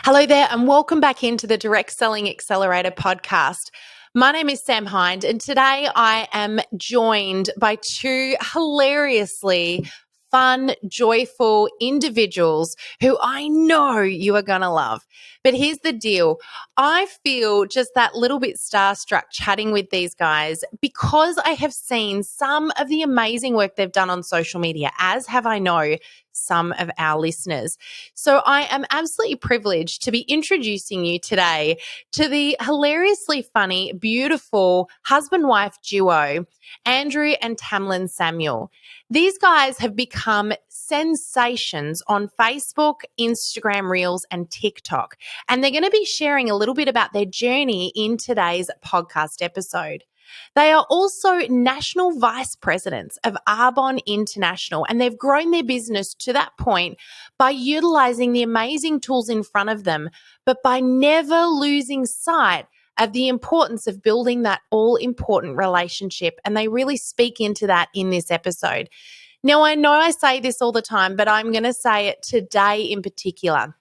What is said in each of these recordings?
Hello there, and welcome back into the Direct Selling Accelerator podcast. My name is Sam Hind, and today I am joined by two hilariously fun, joyful individuals who I know you are going to love. But here's the deal. I feel just that little bit starstruck chatting with these guys because I have seen some of the amazing work they've done on social media, as have I know some of our listeners. So I am absolutely privileged to be introducing you today to the hilariously funny, beautiful husband-wife duo, Andrew and Tamlyn Samuel. These guys have become sensations on Facebook, Instagram Reels, and TikTok. And they're going to be sharing a little bit about their journey in today's podcast episode. They are also national vice presidents of Arbonne International, and they've grown their business to that point by utilizing the amazing tools in front of them, but by never losing sight of the importance of building that all-important relationship. And they really speak into that in this episode. Now, I know I say this all the time, but I'm going to say it today in particular.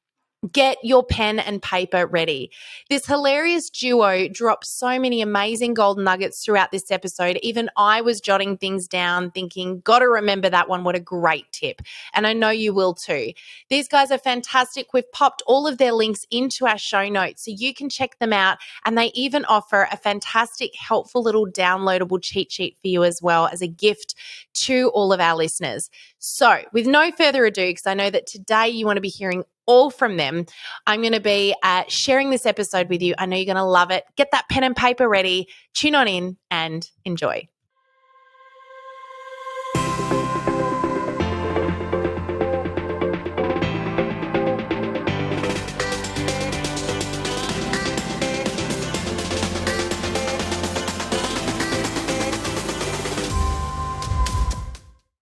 Get your pen and paper ready. This hilarious duo drops so many amazing golden nuggets throughout this episode. Even I was jotting things down thinking, got to remember that one. What a great tip. And I know you will too. These guys are fantastic. We've popped all of their links into our show notes so you can check them out. And they even offer a fantastic, helpful little downloadable cheat sheet for you as well as a gift to all of our listeners. So with no further ado, because I know that today you want to be hearing all from them, I'm going to be sharing this episode with you. I know you're going to love it. Get that pen and paper ready, tune on in and enjoy.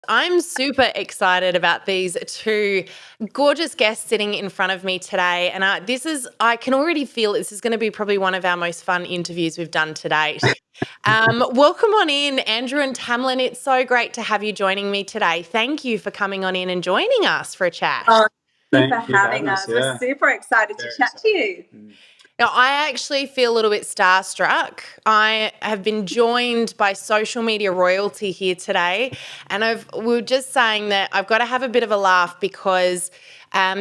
I'm super excited about these two gorgeous guests sitting in front of me today. And I can already feel this is going to be probably one of our most fun interviews we've done to date. Welcome on in, Andrew and Tamlyn. It's so great to have you joining me today. Thank you for coming on in and joining us for a chat. Thank you for having us. We're super excited to chat to you. Now, I actually feel a little bit starstruck. I have been joined by social media royalty here today, and we were just saying that I've got to have a bit of a laugh because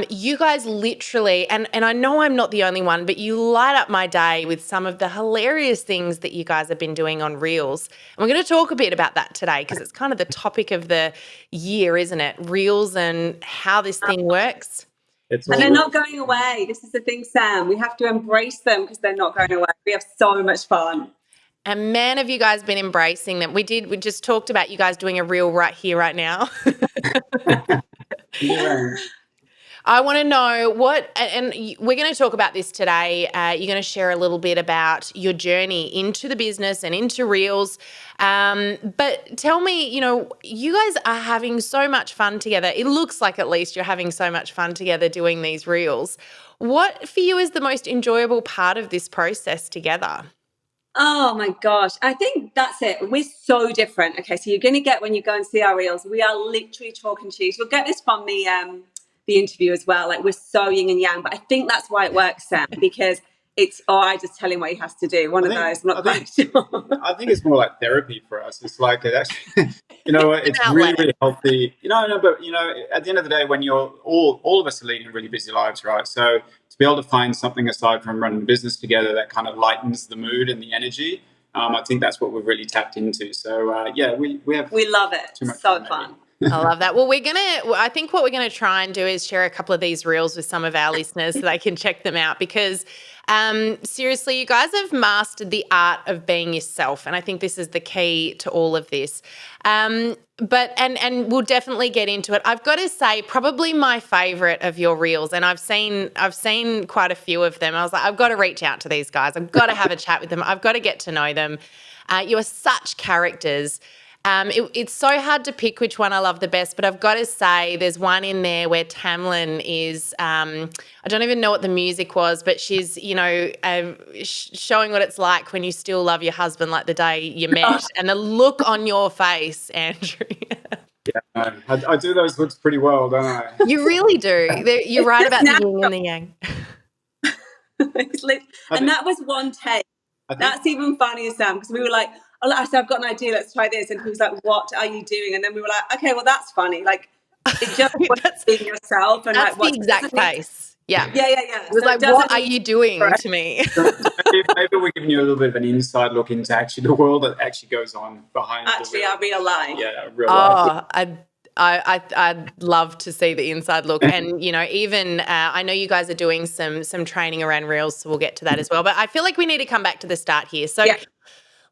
you guys literally, and I know I'm not the only one, but you light up my day with some of the hilarious things that you guys have been doing on Reels. And we're going to talk a bit about that today because it's kind of the topic of the year, isn't it? Reels and how this thing works. And they're not going away. This is the thing, Sam. We have to embrace them because they're not going away. We have so much fun. And man, have you guys been embracing them. We just talked about you guys doing a reel right here, right now. Yeah. I want to know and we're going to talk about this today. You're going to share a little bit about your journey into the business and into Reels. But tell me, you guys are having so much fun together. It looks like at least you're having so much fun together doing these Reels. What for you is the most enjoyable part of this process together? Oh my gosh. I think that's it. We're so different. Okay, so you're going to get when you go and see our Reels, we are literally chalk and cheese. You'll get this from the interview as well. Like we're so yin and yang, but I think that's why it works, Sam, because I just tell him what he has to do. One of those. I'm not quite sure. I think it's more like therapy for us. It's like it actually, it's really, really healthy. But at the end of the day, when you're all of us are leading really busy lives, right? So to be able to find something aside from running the business together that kind of lightens the mood and the energy, I think that's what we've really tapped into. So we love it. So fun. I love that. Well, I think what we're going to try and do is share a couple of these Reels with some of our listeners so they can check them out because seriously, you guys have mastered the art of being yourself. And I think this is the key to all of this. But we'll definitely get into it. I've got to say probably my favorite of your Reels, and I've seen quite a few of them. I was like, I've got to reach out to these guys. I've got to have a chat with them. I've got to get to know them. You are such characters. It's so hard to pick which one I love the best, but I've got to say there's one in there where Tamlyn is, I don't even know what the music was, but she's, showing what it's like when you still love your husband like the day you met and the look on your face, Andrew. Yeah, I do those looks pretty well, don't I? You really do. You're right about the yin and the yang. And that was one take. That's even funnier, Sam, because we were like, oh, I said, I've got an idea, let's try this. And he was like, what are you doing? And then we were like, okay, well, that's funny. Like, it just was being yourself. And that's like, the exact pace. Yeah. It was like, what are you doing to me? Maybe we're giving you a little bit of an inside look into actually the world that actually goes on behind our real life. Yeah, real life. I'd love to see the inside look. And, you know, even I know you guys are doing some training around Reels, so we'll get to that as well. But I feel like we need to come back to the start here. So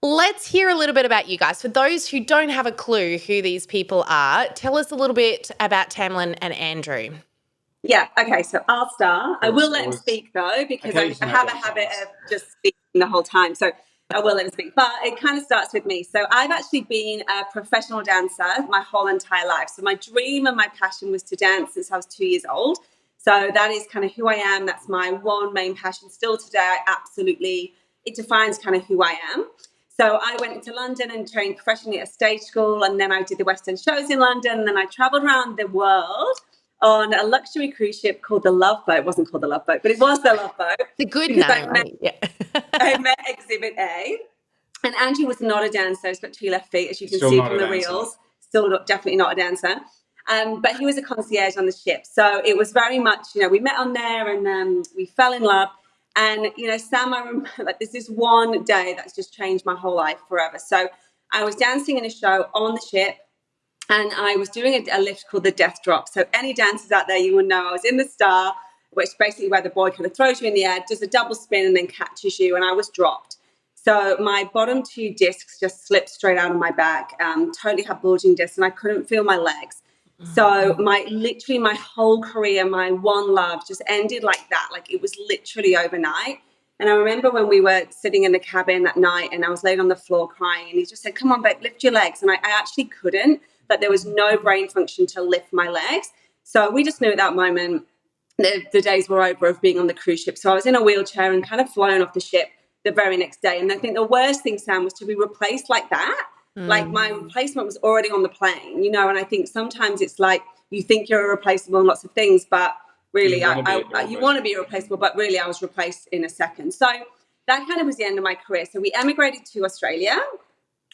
let's hear a little bit about you guys. For those who don't have a clue who these people are, tell us a little bit about Tamlyn and Andrew. Yeah, okay, so I'll start. I will let him speak, though, because I have a habit of just speaking the whole time. So I will let him speak. But it kind of starts with me. So I've actually been a professional dancer my whole entire life. So my dream and my passion was to dance since I was 2 years old. So that is kind of who I am. That's my one main passion. Still today, it defines kind of who I am. So I went into London and trained professionally at a stage school. And then I did the West End shows in London. And then I traveled around the world on a luxury cruise ship called the Love Boat. It wasn't called the Love Boat, but it was the Love Boat. The good name. I met Exhibit A. And Andrew was not a dancer. He's got 2 left feet, as you can see from the reels. Definitely not a dancer. But he was a concierge on the ship. So it was very much, you know, we met on there and we fell in love. And, you know, Sam, I remember, like, this is one day that's just changed my whole life forever. So I was dancing in a show on the ship. And I was doing a lift called the Death Drop. So any dancers out there, you will know I was in the star, which basically where the boy kind of throws you in the air, does a double spin and then catches you. And I was dropped. So my bottom 2 discs just slipped straight out of my back, totally had bulging discs, and I couldn't feel my legs. So my whole career, my one love just ended like that. Like, it was literally overnight. And I remember when we were sitting in the cabin that night and I was laying on the floor crying, and he just said, come on, babe, lift your legs. And I actually couldn't. But there was no brain function to lift my legs. So we just knew at that moment the days were over of being on the cruise ship. So I was in a wheelchair and kind of flown off the ship the very next day. And I think the worst thing, Sam, was to be replaced like that. Like, my replacement was already on the plane, you know, and I think sometimes it's like you think you're irreplaceable in lots of things, but really you want to be irreplaceable, but really I was replaced in a second. So that kind of was the end of my career. So we emigrated to Australia.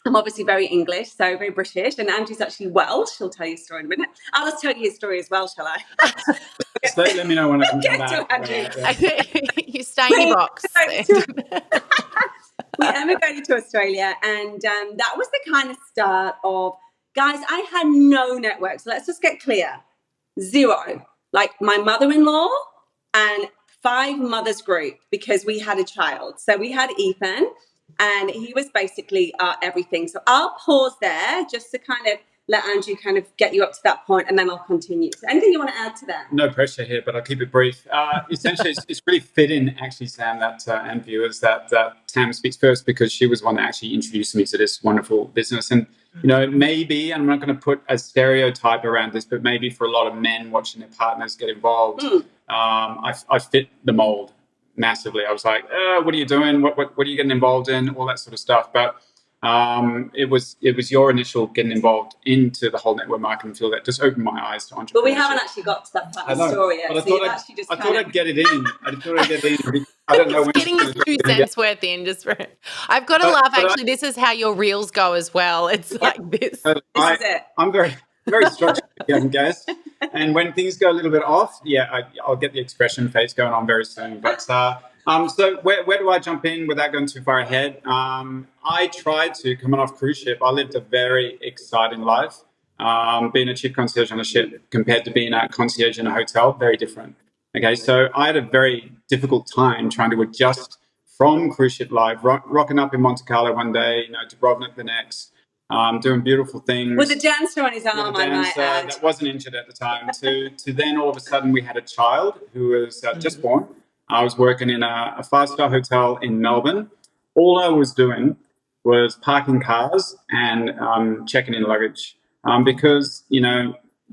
I'm obviously very English, so very British, and Andrew's actually Welsh. He'll tell you a story in a minute. I'll just tell you his story as well, shall I? So let me know when I can come back. You stay in your box. We emigrated to Australia, and that was the kind of start of, guys, I had no network. So let's just get clear. 0. Like, my mother-in-law and 5 mothers group, because we had a child. So we had Ethan, and he was basically everything. So I'll pause there just to kind of let Andrew kind of get you up to that point, and then I'll continue. So anything you want to add to that? No pressure here, but I'll keep it brief. Essentially, it's really fitting, actually, Sam, that and viewers, that Tam speaks first, because she was the one that actually introduced me to this wonderful business. And, you know, maybe, and I'm not going to put a stereotype around this, but maybe for a lot of men watching their partners get involved, I fit the mold massively. I was like, what are you doing? What are you getting involved in? All that sort of stuff. But it was your initial getting involved into the whole network marketing field that just opened my eyes to entrepreneurship. But we haven't actually got to that part of the story yet. I thought I'd get it in. I don't know when getting his 2 cents worth in. I've got to laugh. Actually, this is how your reels go as well. It's like this. This is it. I'm very structured, young guys. And when things go a little bit off, I'll get the expression face going on very soon. But so where do I jump in without going too far ahead? I tried to, coming off cruise ship, I lived a very exciting life. Being a chief concierge on a ship compared to being a concierge in a hotel, very different. Okay, so I had a very difficult time trying to adjust from cruise ship life, rocking up in Monte Carlo one day, Dubrovnik the next. Doing beautiful things. With a dancer on his arm, I might add. That wasn't injured at the time. To then all of a sudden we had a child who was just born. I was working in a 5-star hotel in Melbourne. All I was doing was parking cars and checking in luggage because,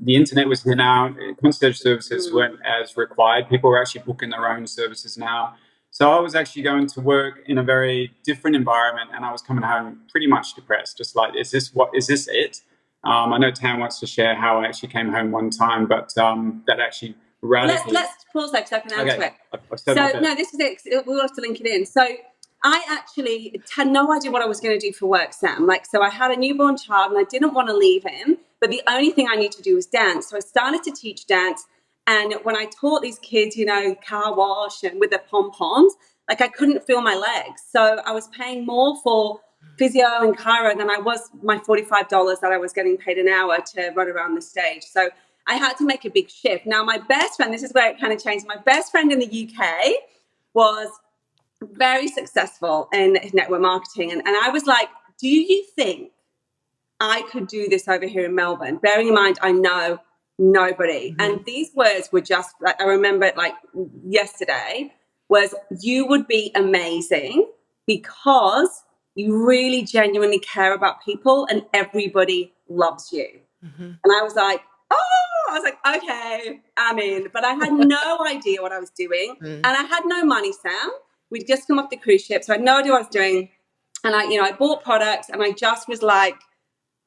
the internet was here now. Concierge services weren't as required. People were actually booking their own services now. So I was actually going to work in a very different environment, and I was coming home pretty much depressed, just like, is this it? I know Tam wants to share how I actually came home one time, but that actually radically. Let's pause there because I can answer it. So no, this is it. We'll have to link it in. So I actually had no idea what I was going to do for work, Sam. So I had a newborn child and I didn't want to leave him, but the only thing I needed to do was dance. So I started to teach dance. And when I taught these kids, car wash and with the pom-poms, I couldn't feel my legs. So I was paying more for physio and chiro than I was my $45 that I was getting paid an hour to run around the stage. So I had to make a big shift. Now, my best friend, this is where it kind of changed. My best friend in the UK was very successful in network marketing. And I was like, do you think I could do this over here in Melbourne? Bearing in mind, I know nobody. Mm-hmm. And these words were just, I remember it like yesterday, was you would be amazing because you really genuinely care about people and everybody loves you. Mm-hmm. And I was like, okay, I'm in. But I had no idea what I was doing. And I had no money, Sam. We'd just come off the cruise ship, so I had no idea what I was doing. And I bought products and I just was like,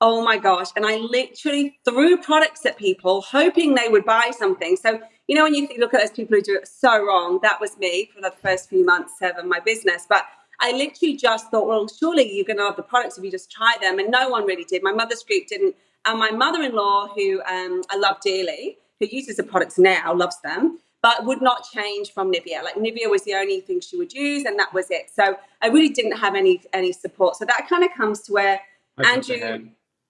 oh my gosh. And I literally threw products at people hoping they would buy something. So, when you look at those people who do it so wrong, that was me for the first few months of my business. But I literally just thought, well, surely you're going to love the products if you just try them. And no one really did. My mother's group didn't. And my mother-in-law, who I love dearly, who uses the products now, loves them, but would not change from Nivea. Nivea was the only thing she would use, and that was it. So I really didn't have any support. So that kind of comes to where Andrew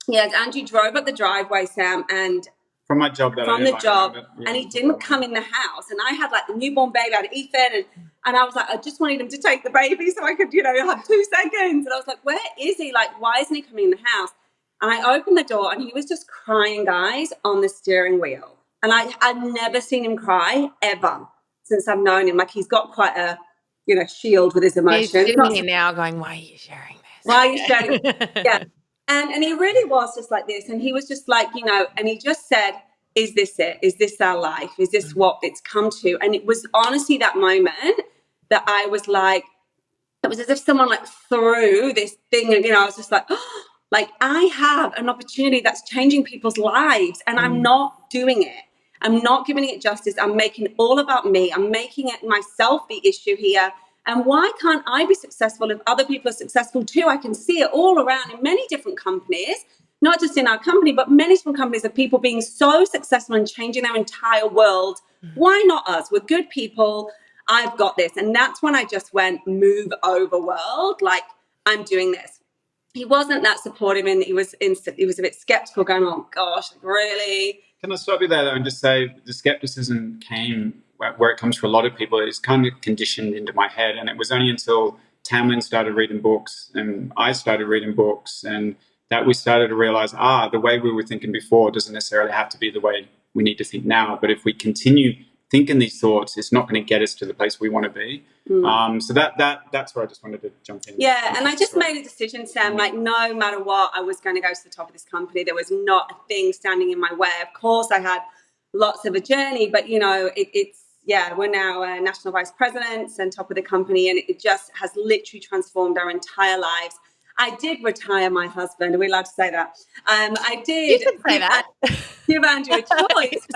drove up the driveway, Sam, and from my job, and he didn't come in the house. And I had the newborn baby, I had Ethan, and I was like, I just wanted him to take the baby so I could, have 2 seconds. And I was like, where is he? Why isn't he coming in the house? And I opened the door and he was just crying, guys, on the steering wheel. And I've never seen him cry ever since I've known him. He's got quite a, shield with his emotions. He's sitting here now going, why are you sharing this? Why are you sharing this? Yeah. And he really was just like this. And he was just and he just said, is this it? Is this our life? Is this what it's come to? And it was honestly that moment that I was like, it was as if someone threw this thing and, I was just like, oh, I have an opportunity that's changing people's lives and I'm not doing it. I'm not giving it justice. I'm making it all about me. I'm making it myself the issue here. And why can't I be successful if other people are successful too? I can see it all around in many different companies, not just in our company, but many different companies of people being so successful and changing their entire world. Why not us? We're good people. I've got this. And that's when I just went, move over world. I'm doing this. He wasn't that supportive, and he was a bit skeptical, going, oh gosh, really? Can I stop you there though and just say the skepticism came where it comes for a lot of people. It's kind of conditioned into my head, and it was only until Tamlyn started reading books and I started reading books and that we started to realize, the way we were thinking before doesn't necessarily have to be the way we need to think now. But if we continue thinking these thoughts, it's not going to get us to the place we want to be. So that's where I just wanted to jump in. Yeah, and I just made a decision, Sam, no matter what, I was going to go to the top of this company. There was not a thing standing in my way. Of course, I had lots of a journey, but, we're now national vice presidents and top of the company, and it just has literally transformed our entire lives. I did retire my husband. Are we allowed to say that? I did. You can say that. Give Andrew a choice.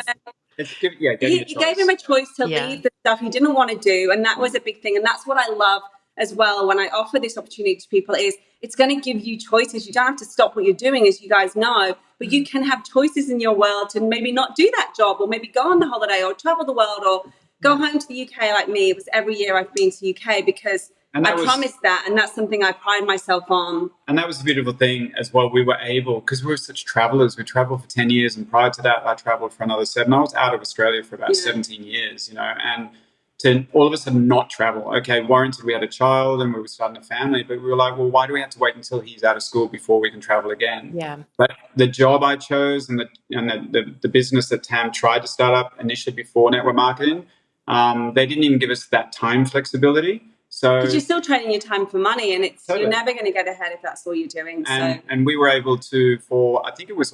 He gave him a choice to leave the stuff he didn't want to do, and that was a big thing. And that's what I love as well when I offer this opportunity to people is it's going to give you choices. You don't have to stop what you're doing, as you guys know, but you can have choices in your world to maybe not do that job, or maybe go on the holiday or travel the world or go home to the UK like me. It was every year I've been to the UK because I promised that, and that's something I pride myself on. And that was a beautiful thing as well. We were able, because we were such travelers, we traveled for 10 years, and prior to that, I traveled for another 7. I was out of Australia for about 17 years, and to all of a sudden not travel. Okay, warranted, we had a child and we were starting a family, but we were like, well, why do we have to wait until he's out of school before we can travel again? Yeah. But the job I chose and the business that Tam tried to start up initially before network marketing, they didn't even give us that time flexibility. So, because you're still trading your time for money, and you're never going to get ahead if that's all you're doing. And we were able to, for I think it was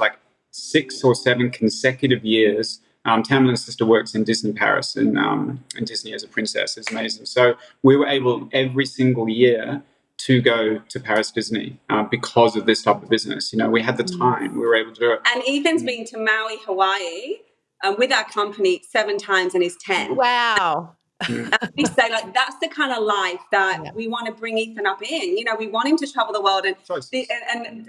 6 or 7 consecutive years. Tamlyn's sister works in Disney Paris, and Disney as a princess is amazing. So we were able every single year to go to Paris Disney because of this type of business. We had the time. We were able to do it. And Ethan's been to Maui, Hawaii. with our company 7 times and he's 10. Wow. We say, like, that's the kind of life that we want to bring Ethan up in. You know, we want him to travel the world. And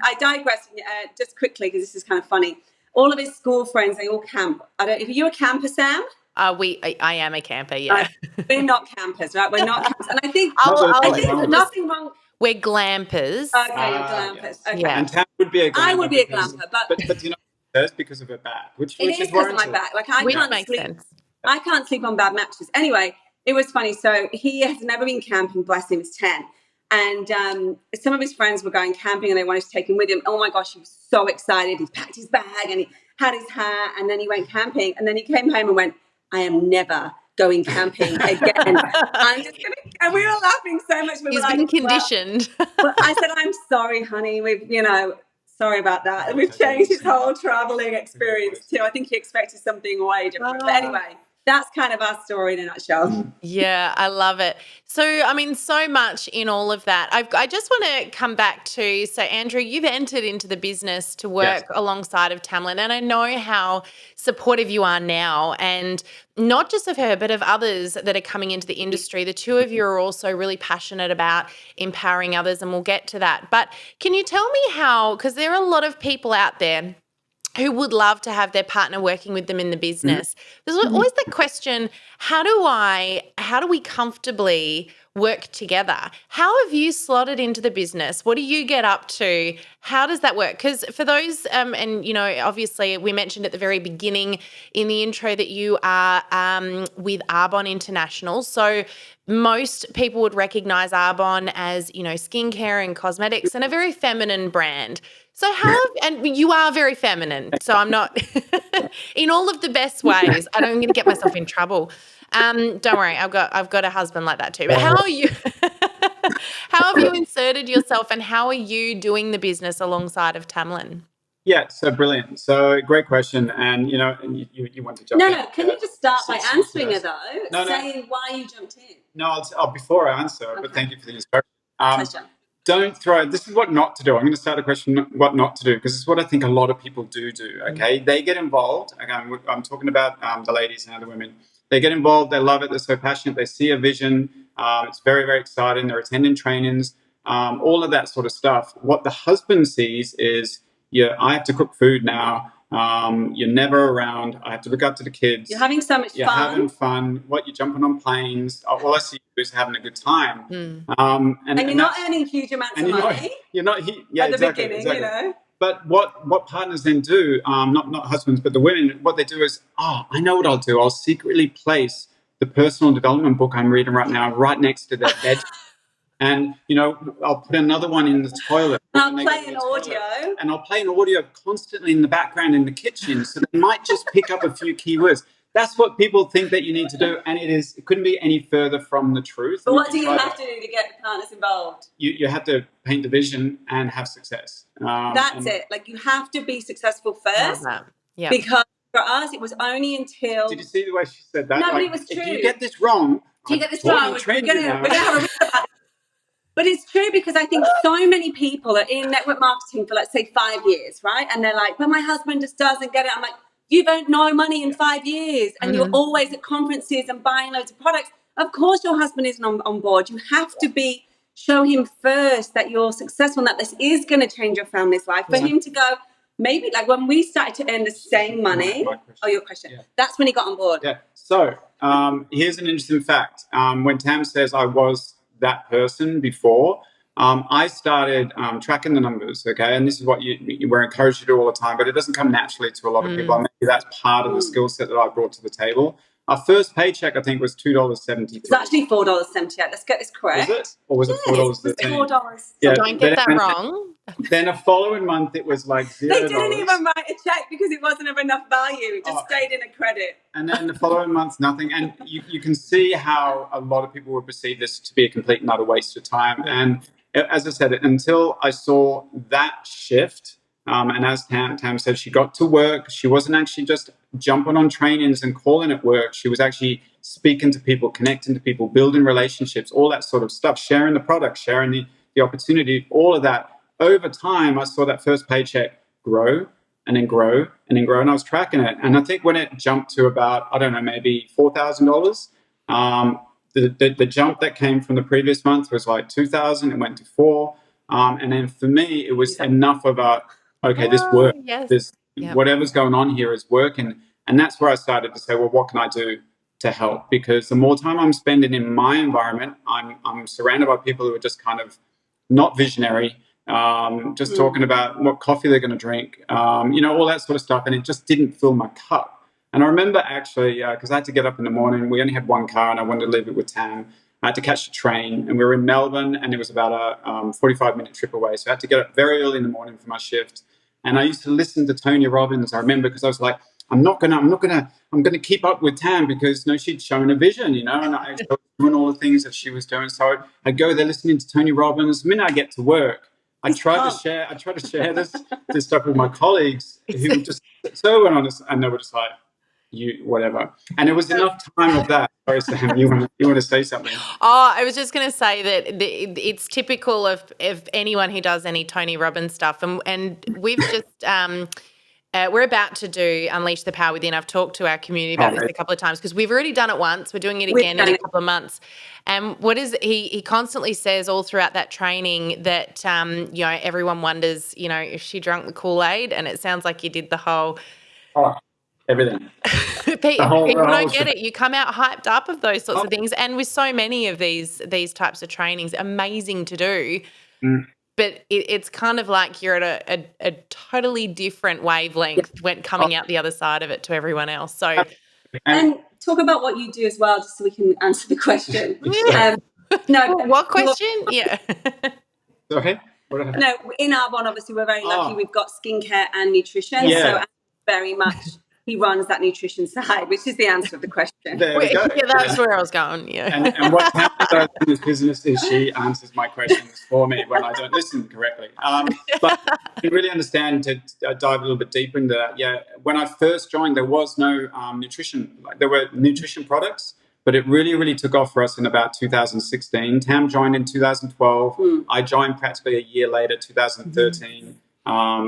I digress just quickly because this is kind of funny. All of his school friends, they all camp. If you're a camper, Sam? I am a camper, yeah. We're not campers, right? We're not campers. And I think, I'll nothing wrong. We're glampers. Okay, you're glampers. Yes. Okay. Yeah. And Tam would be a glamper. I would be a glamper, but you know, that's because of her back, which it is is because of my back. Like, I can't makes sleep. Sense. I can't sleep on bad mattresses. Anyway, it was funny. So he has never been camping, bless him, he's 10. And some of his friends were going camping and they wanted to take him with him. Oh my gosh, he was so excited. He packed his bag and he had his hat and then he went camping. And then he came home and went, I am never going camping again. I'm just going to, and we were laughing so much. He's been conditioned. Well, I said, I'm sorry, honey. Sorry about that. And we've changed his whole traveling experience too. I think he expected something way different. But anyway, that's kind of our story in a nutshell. Yeah, I love it. So, I mean, so much in all of that. I just want to come back to, so Andrew, you've entered into the business to work alongside of Tamlyn, and I know how supportive you are now, and not just of her, but of others that are coming into the industry. The two of you are also really passionate about empowering others, and we'll get to that. But can you tell me how, because there are a lot of people out there who would love to have their partner working with them in the business. There's always that question, how do we comfortably work together? How have you slotted into the business? What do you get up to? How does that work? Because for those, and, you know, obviously we mentioned at the very beginning in the intro that you are with Arbonne International. So most people would recognize Arbonne as, you know, skincare and cosmetics and a very feminine brand. So and you are very feminine. So I'm not in all of the best ways. I'm going to get myself in trouble. Don't worry, I've got a husband like that too. But how are you? How have you inserted yourself, and how are you doing the business alongside of Tamlyn? Yeah, so brilliant. So great question. And, you know, you want to jump in. No, can you just start by answering it though? Saying why you jumped in. No, before I answer, but thank you for the instruction. Pleasure. Don't throw, this is what not to do. I'm going to start a question, what not to do, because it's what I think a lot of people do, okay? They get involved. Again, I'm talking about the ladies and the women. They get involved, they love it, they're so passionate, they see a vision. It's very, very exciting. They're attending trainings, all of that sort of stuff. What the husband sees is, I have to cook food now. You're never around. I have to look after the kids. You're having so much fun. You're having fun. You're jumping on planes. All I see you is having a good time. And you're not earning huge amounts of money. You're not. At the beginning, you know. But what partners then do, not husbands, but the women, what they do is, I know what I'll do. I'll secretly place the personal development book I'm reading right now right next to their bed. And, you know, I'll put another one in the toilet. And I'll play an audio. And I'll play an audio constantly in the background in the kitchen. So they might just pick up a few keywords. That's what people think that you need to do. And it couldn't be any further from the truth. But what do you have to do to get the partners involved? You have to paint the vision and have success. That's it. Like, you have to be successful first. Yeah. Because for us, it was only until... Did you see the way she said that? No, but it was true. If you get this wrong... We're going to have a read about it. But it's true, because I think so many people are in network marketing for, let's say, 5 years, right? And they're like, but my husband just doesn't get it. I'm like, you've earned no money in 5 years and you're always at conferences and buying loads of products. Of course your husband isn't on board. You have to show him first that you're successful and that this is going to change your family's life. For him to go, maybe, like when we started to earn the same money. Your question. Yeah. That's when he got on board. Yeah. So here's an interesting fact. When Tam says I was that person before, I started tracking the numbers, okay? And this is what we're encouraged to do all the time, but it doesn't come naturally to a lot of people. Maybe that's part of the skill set that I brought to the table. Our first paycheck, I think, was $2.73. It's actually $4.78. Let's get this correct. Was it? Or was it $4.13? It was $4. Yeah, don't get that wrong. Then a following month, it was like $0. They didn't even write a check because it wasn't of enough value. It just stayed in a credit. And then the following month, nothing. And you can see how a lot of people would perceive this to be a complete and utter waste of time. And as I said, until I saw that shift, and as Tam said, she got to work. She wasn't actually just jumping on trainings and calling it work. She was actually speaking to people, connecting to people, building relationships, all that sort of stuff, sharing the product, sharing the opportunity, all of that. Over time, I saw that first paycheck grow. and then grow and then grow. And I was tracking it. And I think when it jumped to about, I don't know, maybe $4,000, the jump that came from the previous month was like 2,000. It went to 4. And then for me, it was enough of a, okay, this works. Yes. This whatever's going on here is working. And that's where I started to say, well, what can I do to help? Because the more time I'm spending in my environment, I'm surrounded by people who are just kind of not visionary, just talking about what coffee they're going to drink, all that sort of stuff. And it just didn't fill my cup. And I remember actually, because I had to get up in the morning, we only had one car and I wanted to leave it with Tam. I had to catch the train and we were in Melbourne and it was about a 45-minute trip away. So I had to get up very early in the morning for my shift. And I used to listen to Tony Robbins, I remember, because I was like, I'm gonna keep up with Tam because she'd shown a vision, and I was doing all the things that she was doing. So I'd go there listening to Tony Robbins. The minute I get to work, I try to share this stuff with my colleagues who just so went on this, and they were just like, you whatever. And it was enough time of that. Sorry, Sam, you want to say something? Oh, I was just going to say that it's typical of anyone who does any Tony Robbins stuff, and we've just we're about to do Unleash the Power Within. I've talked to our community about this a couple of times because we've already done it once. We're doing it again in a couple of months. And what is he constantly says all throughout that training that everyone wonders if she drank the Kool-Aid, and it sounds like you did the whole. Everything. People don't get it. You come out hyped up of those sorts of things, and with so many of these types of trainings, amazing to do. But it's kind of like you're at a totally different wavelength when coming out the other side of it to everyone else. So, and talk about what you do as well, just so we can answer the question. What question? Yeah. Okay. No, in Arbonne, obviously, we're very lucky. We've got skincare and nutrition. So very much he runs that nutrition side, which is the answer to the question. There we go. Yeah, that's where I was going. Yeah. And what happens in this business is she answers my questions for me when I don't listen correctly. But to really understand, to dive a little bit deeper into that, when I first joined, there was no nutrition. There were nutrition products, but it really, really took off for us in about 2016. Tam joined in 2012. I joined practically a year later, 2013.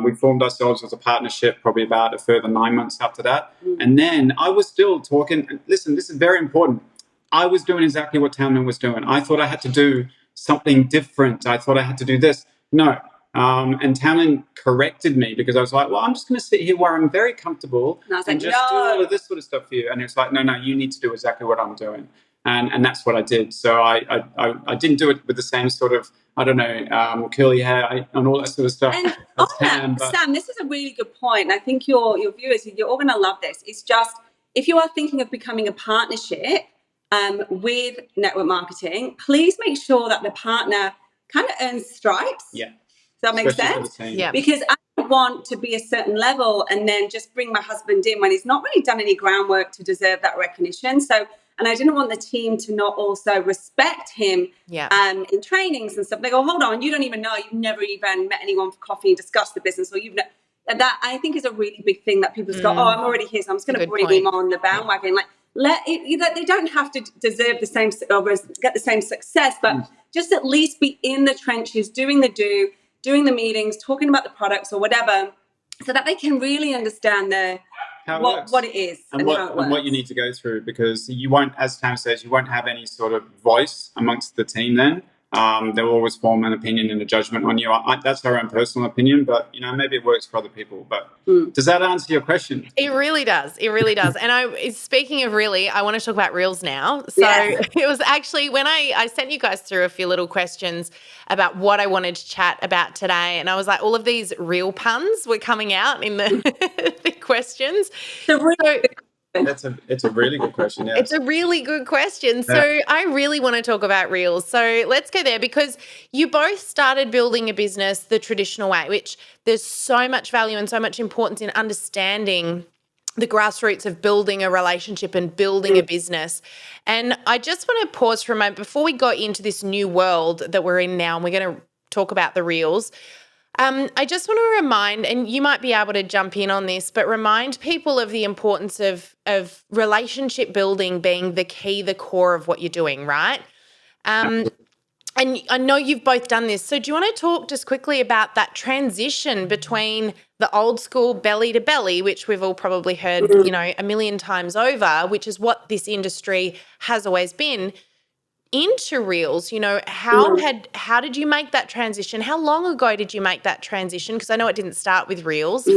We formed ourselves as a partnership probably about a further 9 months after that. And then I was still talking. Listen, this is very important. I was doing exactly what Tamlyn was doing. I thought I had to do something different. I thought I had to do this. No. And Tamlyn corrected me because I was like, well, I'm just going to sit here where I'm very comfortable and just do all of this sort of stuff for you. And it's like, no, you need to do exactly what I'm doing. And that's what I did. So I didn't do it with the same sort of, I don't know, curly hair and all that sort of stuff. And Sam, this is a really good point. And I think your viewers, you're all going to love this. It's just, if you are thinking of becoming a partnership with network marketing, please make sure that the partner kind of earns stripes. Yeah. Does that make sense? Yeah. Because I don't want to be a certain level and then just bring my husband in when he's not really done any groundwork to deserve that recognition. And I didn't want the team to not also respect him in trainings and stuff. They go, hold on, you don't even know. You've never even met anyone for coffee and discussed the business. Or that I think is a really big thing that people just go, I'm already here, so I'm just going to bring him on the bandwagon. They don't have to deserve the same or get the same success, but just at least be in the trenches, doing the meetings, talking about the products or whatever, so that they can really understand what it is and how it works. And what you need to go through, because you won't, as Tam says, you won't have any sort of voice amongst the team then. They'll always form an opinion and a judgment on you. That's our own personal opinion, but maybe it works for other people. But does that answer your question? It really does. It really does. And speaking of really, I want to talk about Reels now. So it was actually when I sent you guys through a few little questions about what I wanted to chat about today. And I was like, all of these reel puns were coming out in the questions. It's a really good question. Yes. It's a really good question. So I really want to talk about Reels. So let's go there, because you both started building a business the traditional way, which there's so much value and so much importance in understanding the grassroots of building a relationship and building a business. And I just want to pause for a moment before we go into this new world that we're in now, and we're going to talk about the Reels. I just want to remind, and you might be able to jump in on this, but remind people of the importance of relationship building being the key, the core of what you're doing, right? And I know you've both done this. So do you want to talk just quickly about that transition between the old school belly to belly, which we've all probably heard, you know, a million times over, which is what this industry has always been, into reels. You know, how did you make that transition? How long ago did you make that transition? Because I know it didn't start with reels.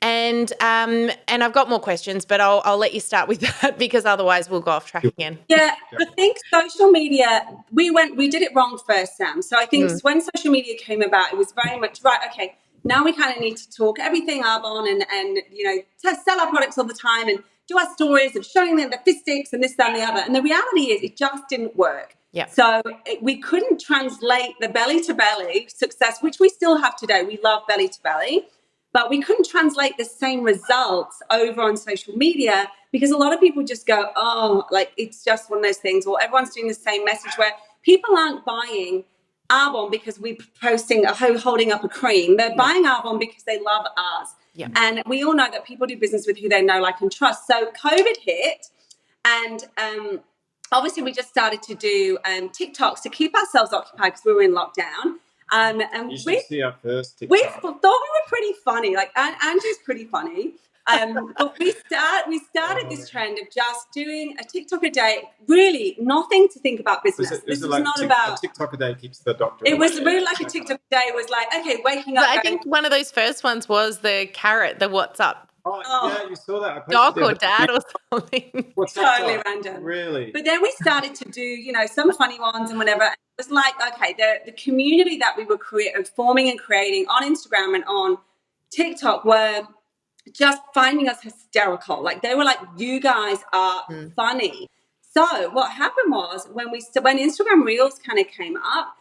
And I've got more questions, but I'll let you start with that, because otherwise we'll go off track again. Yeah, I think social media, we did it wrong first, Sam. So I think when social media came about, it was very much, right, okay, now we kind of need to talk everything Arbonne and you know, sell our products all the time and do our stories of showing them the fistics and this, that, and the other. And the reality is it just didn't work. Yeah. So we couldn't translate the belly to belly success, which we still have today. We love belly to belly. But we couldn't translate the same results over on social media, because a lot of people just go, oh, like it's just one of those things, or everyone's doing the same message, where people aren't buying Arbonne because we're posting holding up a cream. They're buying Arbonne because they love us. Yeah. And we all know that people do business with who they know, like, and trust. So COVID hit, and obviously we just started to do TikToks to keep ourselves occupied because we were in lockdown. And you should see our first TikTok. We thought we were pretty funny. Like, Andrew's pretty funny. But we started this trend of just doing a TikTok a day, really nothing to think about business. This was like not about a TikTok a day keeps the doctor away. It was really like a TikTok a day was like, okay, waking up. I think one of those first ones was the carrot, the what's up. Oh, yeah, you saw that. Doc or dad or something. What's totally random. Really? But then we started to do, you know, some funny ones and whatever. It was like, okay, the community that we were forming and creating on Instagram and on TikTok were just finding us hysterical. Like, they were like, you guys are funny. So what happened was when Instagram Reels kind of came up,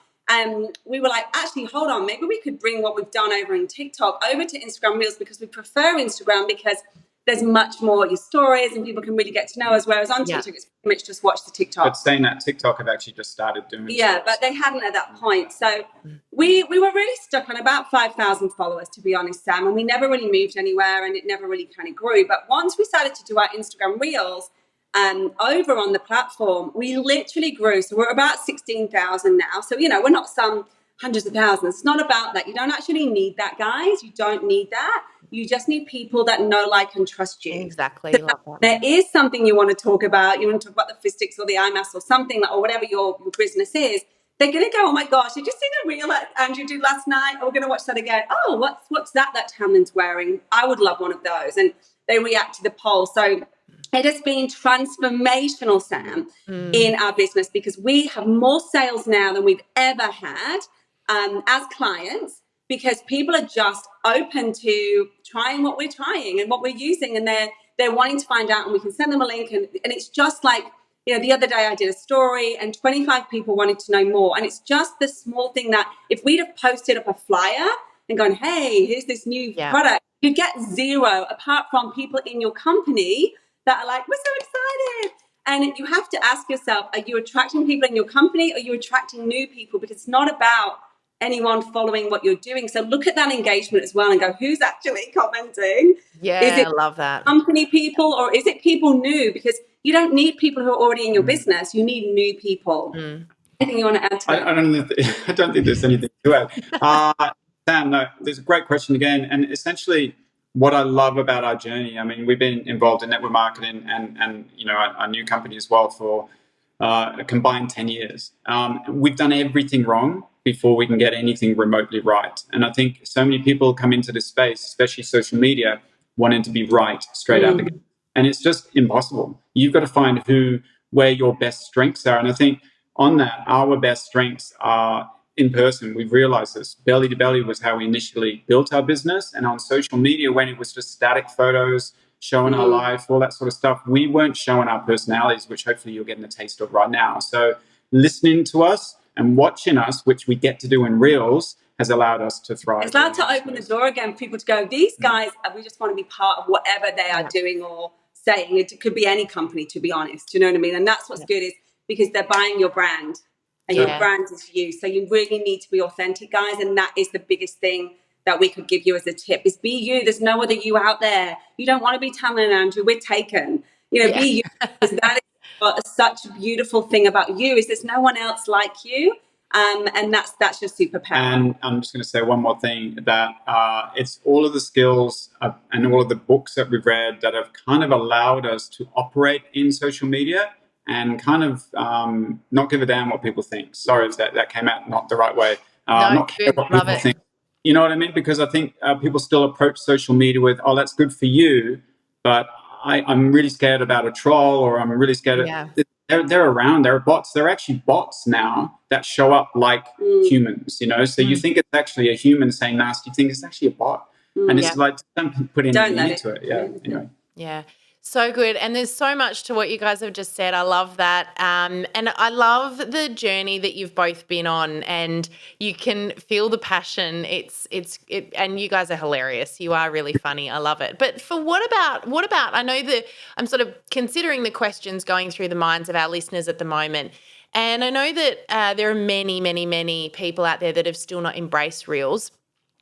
we were like, actually, hold on, maybe we could bring what we've done over in TikTok over to Instagram Reels, because we prefer Instagram because there's much more your stories and people can really get to know us, whereas on TikTok it's pretty much just watch the TikTok. But saying that, TikTok have actually just started doing it. Yeah, but they hadn't at that point. So we were really stuck on about 5,000 followers, to be honest, Sam, and we never really moved anywhere and it never really kind of grew. But once we started to do our Instagram Reels over on the platform, we literally grew. So we're about 16,000 now. So, you know, we're not some hundreds of thousands. It's not about that. You don't actually need that, guys. You don't need that. You just need people that know, like, and trust you. Exactly. So love that. There is something you want to talk about. You want to talk about the fistics or the eye mask or something, or whatever your business is. They're going to go, oh my gosh, did you see the reel that Andrew did last night? Oh, we're going to watch that again. Oh, what's that Tamlyn's wearing? I would love one of those. And they react to the poll. So it has been transformational, Sam, in our business, because we have more sales now than we've ever had as clients, because people are just open to trying what we're trying and what we're using, and they're wanting to find out, and we can send them a link, and it's just like, you know, the other day I did a story and 25 people wanted to know more, and it's just the small thing that if we'd have posted up a flyer and gone, hey, here's this new product, you get zero, apart from people in your company that are like, we're so excited. And you have to ask yourself, are you attracting people in your company, or are you attracting new people? Because it's not about anyone following what you're doing. So look at that engagement as well and go, who's actually commenting? Yeah, is it I love that. Company people, or is it people new? Because you don't need people who are already in your business. You need new people. Anything you want to add to that? I don't think there's anything to add. Sam, no, there's a great question again. And essentially what I love about our journey, I mean, we've been involved in network marketing and you know, our new company as well for a combined 10 years. We've done everything wrong before we can get anything remotely right. And I think so many people come into this space, especially social media, wanting to be right straight out the gate. And it's just impossible. You've got to find where your best strengths are. And I think on that, our best strengths are in person. We've realized this. Belly to belly was how we initially built our business. And on social media, when it was just static photos, showing our life, all that sort of stuff, we weren't showing our personalities, which hopefully you're getting a taste of right now. So listening to us and watching us, which we get to do in Reels, has allowed us to thrive. It's allowed to open the door again for people to go, these guys, we just want to be part of whatever they are doing or saying. It could be any company, to be honest. You know what I mean? And that's what's good, is because they're buying your brand, and your brand is you. So you really need to be authentic, guys. And that is the biggest thing that we could give you as a tip, is be you. There's no other you out there. You don't want to be Tamlyn and Andrew. We're taken. You know, be you. Because that is such a beautiful thing about you, is there's no one else like you. And that's your superpower. And I'm just going to say one more thing, that it's all of the skills and all of the books that we've read that have kind of allowed us to operate in social media and kind of not give a damn what people think. Sorry if that came out not the right way. No, not care good. what Love people it. think. You know what I mean? Because I think people still approach social media with, oh, that's good for you, but I'm really scared about a troll, or I'm really scared of... They're around. There are bots. There are actually bots now that show up like humans, you know. So you think it's actually a human saying nasty things. It's actually a bot. And it's like, don't put anything into it. Yeah. Anyway. Yeah. So good. And there's so much to what you guys have just said. I love that. And I love the journey that you've both been on, and you can feel the passion. And you guys are hilarious. You are really funny. I love it. But what about, I know that I'm sort of considering the questions going through the minds of our listeners at the moment. And I know that there are many, many, many people out there that have still not embraced Reels.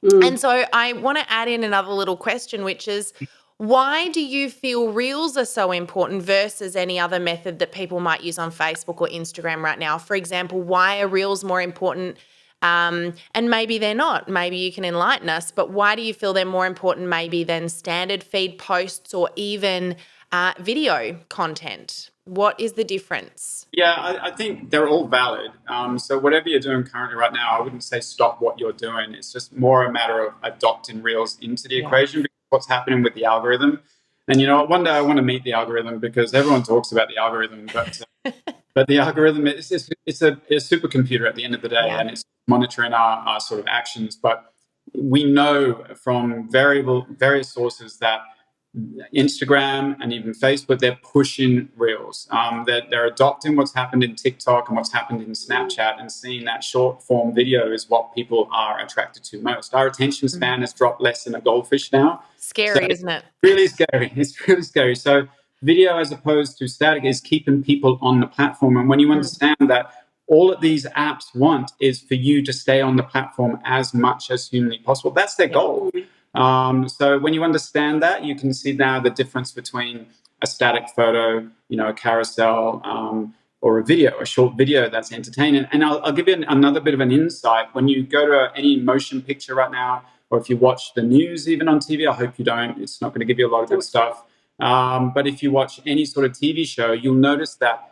And so I want to add in another little question, which is, why do you feel Reels are so important versus any other method that people might use on Facebook or Instagram right now? For example, why are Reels more important? And maybe they're not. Maybe you can enlighten us. But why do you feel they're more important maybe than standard feed posts or even video content? What is the difference? Yeah, I think they're all valid. So whatever you're doing currently right now, I wouldn't say stop what you're doing. It's just more a matter of adopting Reels into the equation, because what's happening with the algorithm. And, you know, one day I want to meet the algorithm, because everyone talks about the algorithm, but the algorithm it's a supercomputer at the end of the day, and it's monitoring our sort of actions. But we know from various sources that Instagram and even Facebook, they're pushing Reels. They're adopting what's happened in TikTok and what's happened in Snapchat, and seeing that short form video is what people are attracted to most. Our attention span has dropped less than a goldfish now. Scary, isn't it? Really scary. It's really scary. So video, as opposed to static, is keeping people on the platform. And when you understand that all that these apps want is for you to stay on the platform as much as humanly possible, that's their goal. So when you understand that, you can see now the difference between a static photo, you know, a carousel, or a video, a short video that's entertaining. And I'll give you another bit of an insight. When you go to any motion picture right now, or if you watch the news even on TV, I hope you don't, it's not going to give you a lot of good stuff. But if you watch any sort of TV show, you'll notice that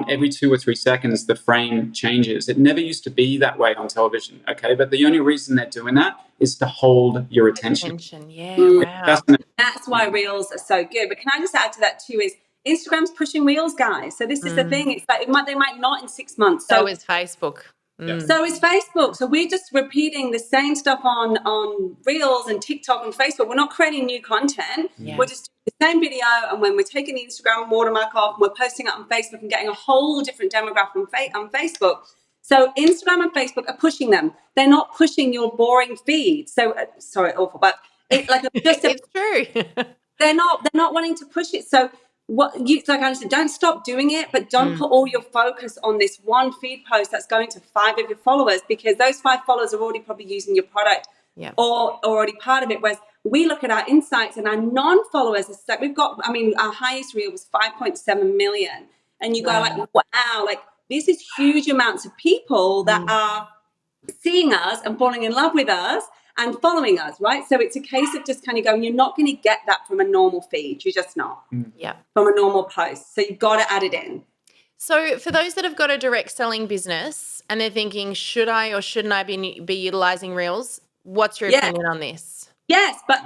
every 2 or 3 seconds, the frame changes. It never used to be that way on television, okay? But the only reason they're doing that is to hold your attention. Yeah, wow. That's why Reels are so good. But can I just add to that too, is Instagram's pushing Reels, guys. So this is the thing. It's like they might not in 6 months. So is Facebook. So is Facebook. So we're just repeating the same stuff on Reels and TikTok and Facebook. We're not creating new content. We're just doing the same video, and when we're taking the Instagram watermark off, we're posting it on Facebook and getting a whole different demographic on Facebook. So Instagram and Facebook are pushing them. They're not pushing your boring feed. So sorry, awful, but it's like it's true. They're not wanting to push it. So like I said, don't stop doing it, but don't put all your focus on this one feed post that's going to 5 of your followers, because those 5 followers are already probably using your product or already part of it. Whereas we look at our insights and our non-followers, we've got, I mean, our highest reel was 5.7 million. And you go like, wow, like this is huge amounts of people that are seeing us and falling in love with us and following us, right? So it's a case of just kind of going, you're not going to get that from a normal feed. You're just not. From a normal post. So you've got to add it in. So for those that have got a direct selling business and they're thinking, should I or shouldn't I be utilizing Reels? What's your opinion on this? Yes, but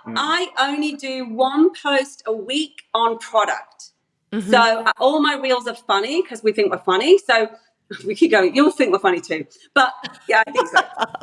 I only do 1 post a week on product. So all my Reels are funny because we think we're funny. So we keep going. You'll think we're funny too, but yeah, I think so.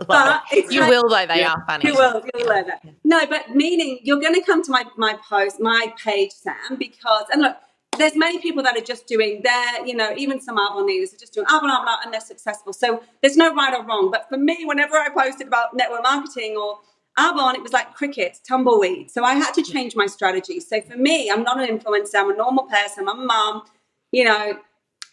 But you will, though. They are funny. You will. You'll learn that. No, but meaning you're going to come to my post, my page, Sam, because, and look, there's many people that are just doing their, you know, even some Arbonne leaders are just doing Arbonne, and they're successful. So there's no right or wrong. But for me, whenever I posted about network marketing or Arbonne, it was like crickets, tumbleweed. So I had to change my strategy. So for me, I'm not an influencer. I'm a normal person. I'm a mom. You know,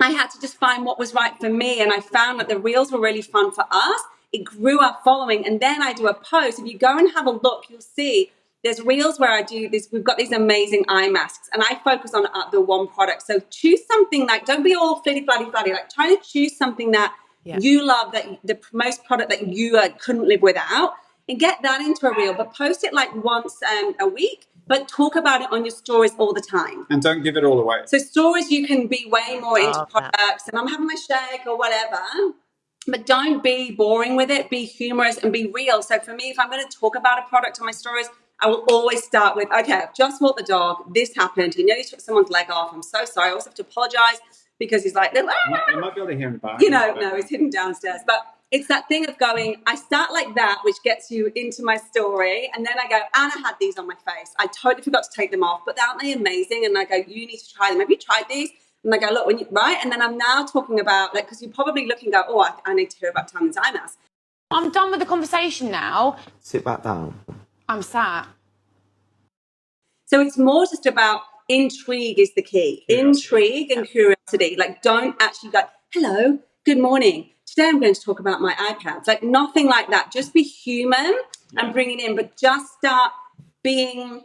I had to just find what was right for me. And I found that the Reels were really fun for us. It grew our following. And then I do a post. If you go and have a look, you'll see there's Reels where I do this. We've got these amazing eye masks, and I focus on the one product. So choose something like, don't be all flitty, flatty, like try to choose something that you love that the most product that you couldn't live without, and get that into a reel, but post it like once a week, but talk about it on your stories all the time. And don't give it all away. So stories, you can be way more into products and I'm having my shake or whatever, but don't be boring with it. Be humorous and be real. So for me, if I'm going to talk about a product on my stories, I will always start with, okay, I've just walked the dog. This happened. He nearly took someone's leg off. I'm so sorry. I also have to apologize because he's like, you might be able to hear him back. No, he's hidden downstairs. But it's that thing of going, I start like that, which gets you into my story. And then I go, Anna had these on my face. I totally forgot to take them off, but aren't they amazing? And I go, you need to try them. Have you tried these? And I go, look, right? And then I'm now talking about, like, because you probably look and go, oh, I need to hear about Tamlyn's eye mask. I'm done with the conversation now. Sit back down. I'm sat. So it's more just about intrigue is the key. Intrigue and curiosity. Like, don't actually go, hello, good morning. Today I'm going to talk about my iPads. Like, nothing like that. Just be human and bring it in, but just start being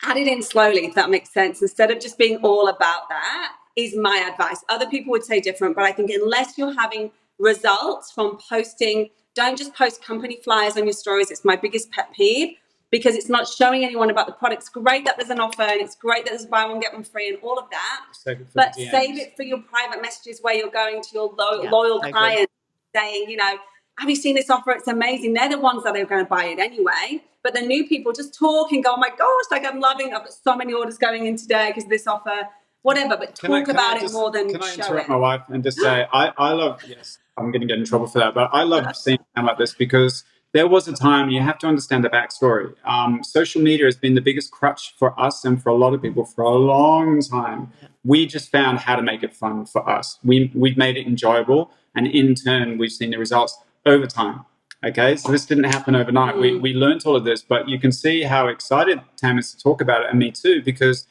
added in slowly, if that makes sense, instead of just being all about that, is my advice. Other people would say different, but I think unless you're having results from posting, don't just post company flyers on your stories. It's my biggest pet peeve because it's not showing anyone about the product. It's great that there's an offer and it's great that there's buy one, get one free and all of that. Save it for your private messages where you're going to your loyal clients saying, you know, have you seen this offer? It's amazing. They're the ones that are going to buy it anyway. But the new people just talk and go, oh my gosh, like I'm loving, I've got so many orders going in today because of this offer, whatever. But talk about it more than show it. Can I interrupt my wife and just say, I love, yes, I'm going to get in trouble for that, but I love seeing them like this because there was a time, you have to understand the backstory. Social media has been the biggest crutch for us and for a lot of people for a long time. We just found how to make it fun for us. We've made it enjoyable. And in turn, we've seen the results over time. Okay, so this didn't happen overnight. We learned all of this, but you can see how excited Tam is to talk about it, and me too, because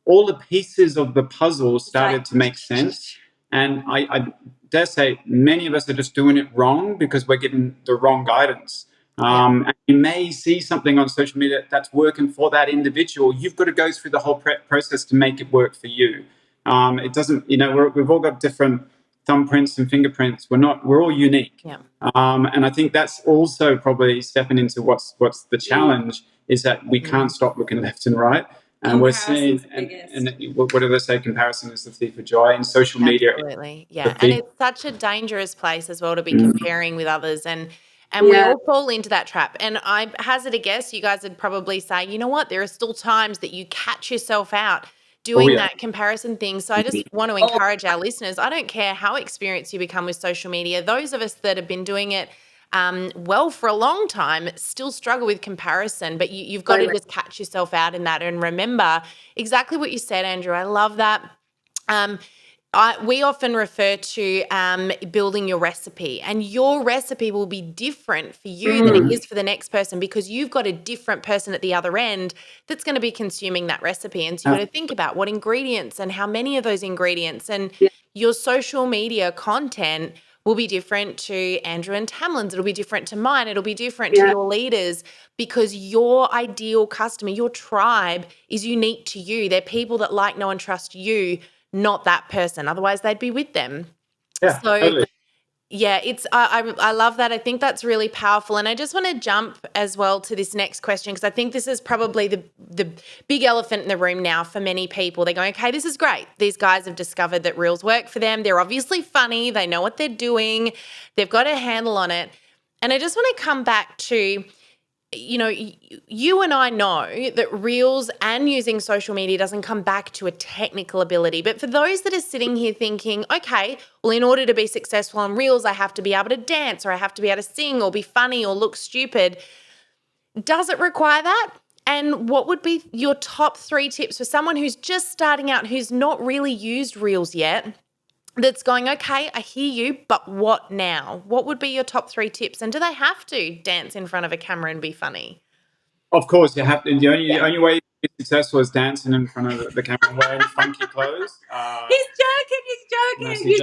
all the pieces of the puzzle started to make sense. And I dare say many of us are just doing it wrong because we're getting the wrong guidance. And you may see something on social media that's working for that individual. You've got to go through the whole process to make it work for you. It doesn't, you know, we've all got different thumbprints and fingerprints. We're all unique. And I think that's also probably stepping into what's the challenge is that we can't stop looking left and right. And we're seeing, and what do they say? Comparison is the thief of joy in social media. Absolutely, yeah. And it's such a dangerous place as well to be comparing with others. And we all fall into that trap. And I hazard a guess, you guys would probably say, you know what, there are still times that you catch yourself out doing that comparison thing. So I just want to encourage our listeners, I don't care how experienced you become with social media, those of us that have been doing it well for a long time still struggle with comparison, but you've got to just catch yourself out in that and remember exactly what you said, Andrew. I love that. We often refer to building your recipe, and your recipe will be different for you than it is for the next person because you've got a different person at the other end that's going to be consuming that recipe. And so you've got to think about what ingredients and how many of those ingredients, and your social media content will be different to Andrew and Tamlyn's. It'll be different to mine. It'll be different to your leaders because your ideal customer, your tribe is unique to you. They're people that like, know, and trust you, not that person. Otherwise, they'd be with them. Yeah, so, totally. Yeah, I love that. I think that's really powerful. And I just want to jump as well to this next question because I think this is probably the big elephant in the room now for many people. They're going, okay, this is great. These guys have discovered that reels work for them. They're obviously funny. They know what they're doing. They've got a handle on it. And I just want to come back to, you know, you and I know that reels and using social media doesn't come back to a technical ability. But for those that are sitting here thinking, okay, well, in order to be successful on reels, I have to be able to dance or I have to be able to sing or be funny or look stupid. Does it require that? And what would be your top 3 tips for someone who's just starting out, who's not really used reels yet, that's going, okay, I hear you, but what now? What would be your top 3 tips? And do they have to dance in front of a camera and be funny? Of course, you have to. The only way to be successful is dancing in front of the camera wearing funky clothes. He's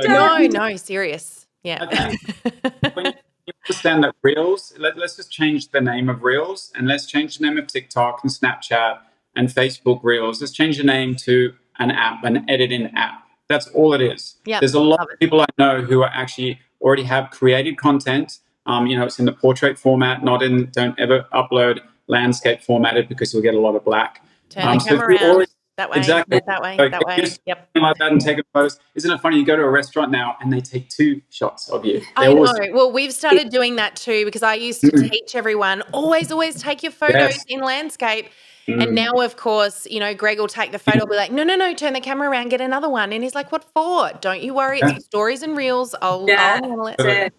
joking. No, serious. Yeah. I think when you understand that reels, let's just change the name of reels and let's change the name of TikTok and Snapchat and Facebook reels. Let's change the name to an app, an editing app. That's all it is. Yep. There's a lot of people I know who are actually already have created content. It's in the portrait format, don't ever upload landscape formatted because you'll get a lot of black. Turn the camera around. That way, exactly. that way, So that way. Yep. Like that and taking photos. Isn't it funny? You go to a restaurant now and they take 2 shots of you. I know. Well, we've started doing that too, because I used to teach everyone, always take your photos in landscape. And now, of course, Greg will take the photo, be like, no, turn the camera around, get another one. And he's like, what for? Don't you worry. It's your stories and reels. I'll handle it.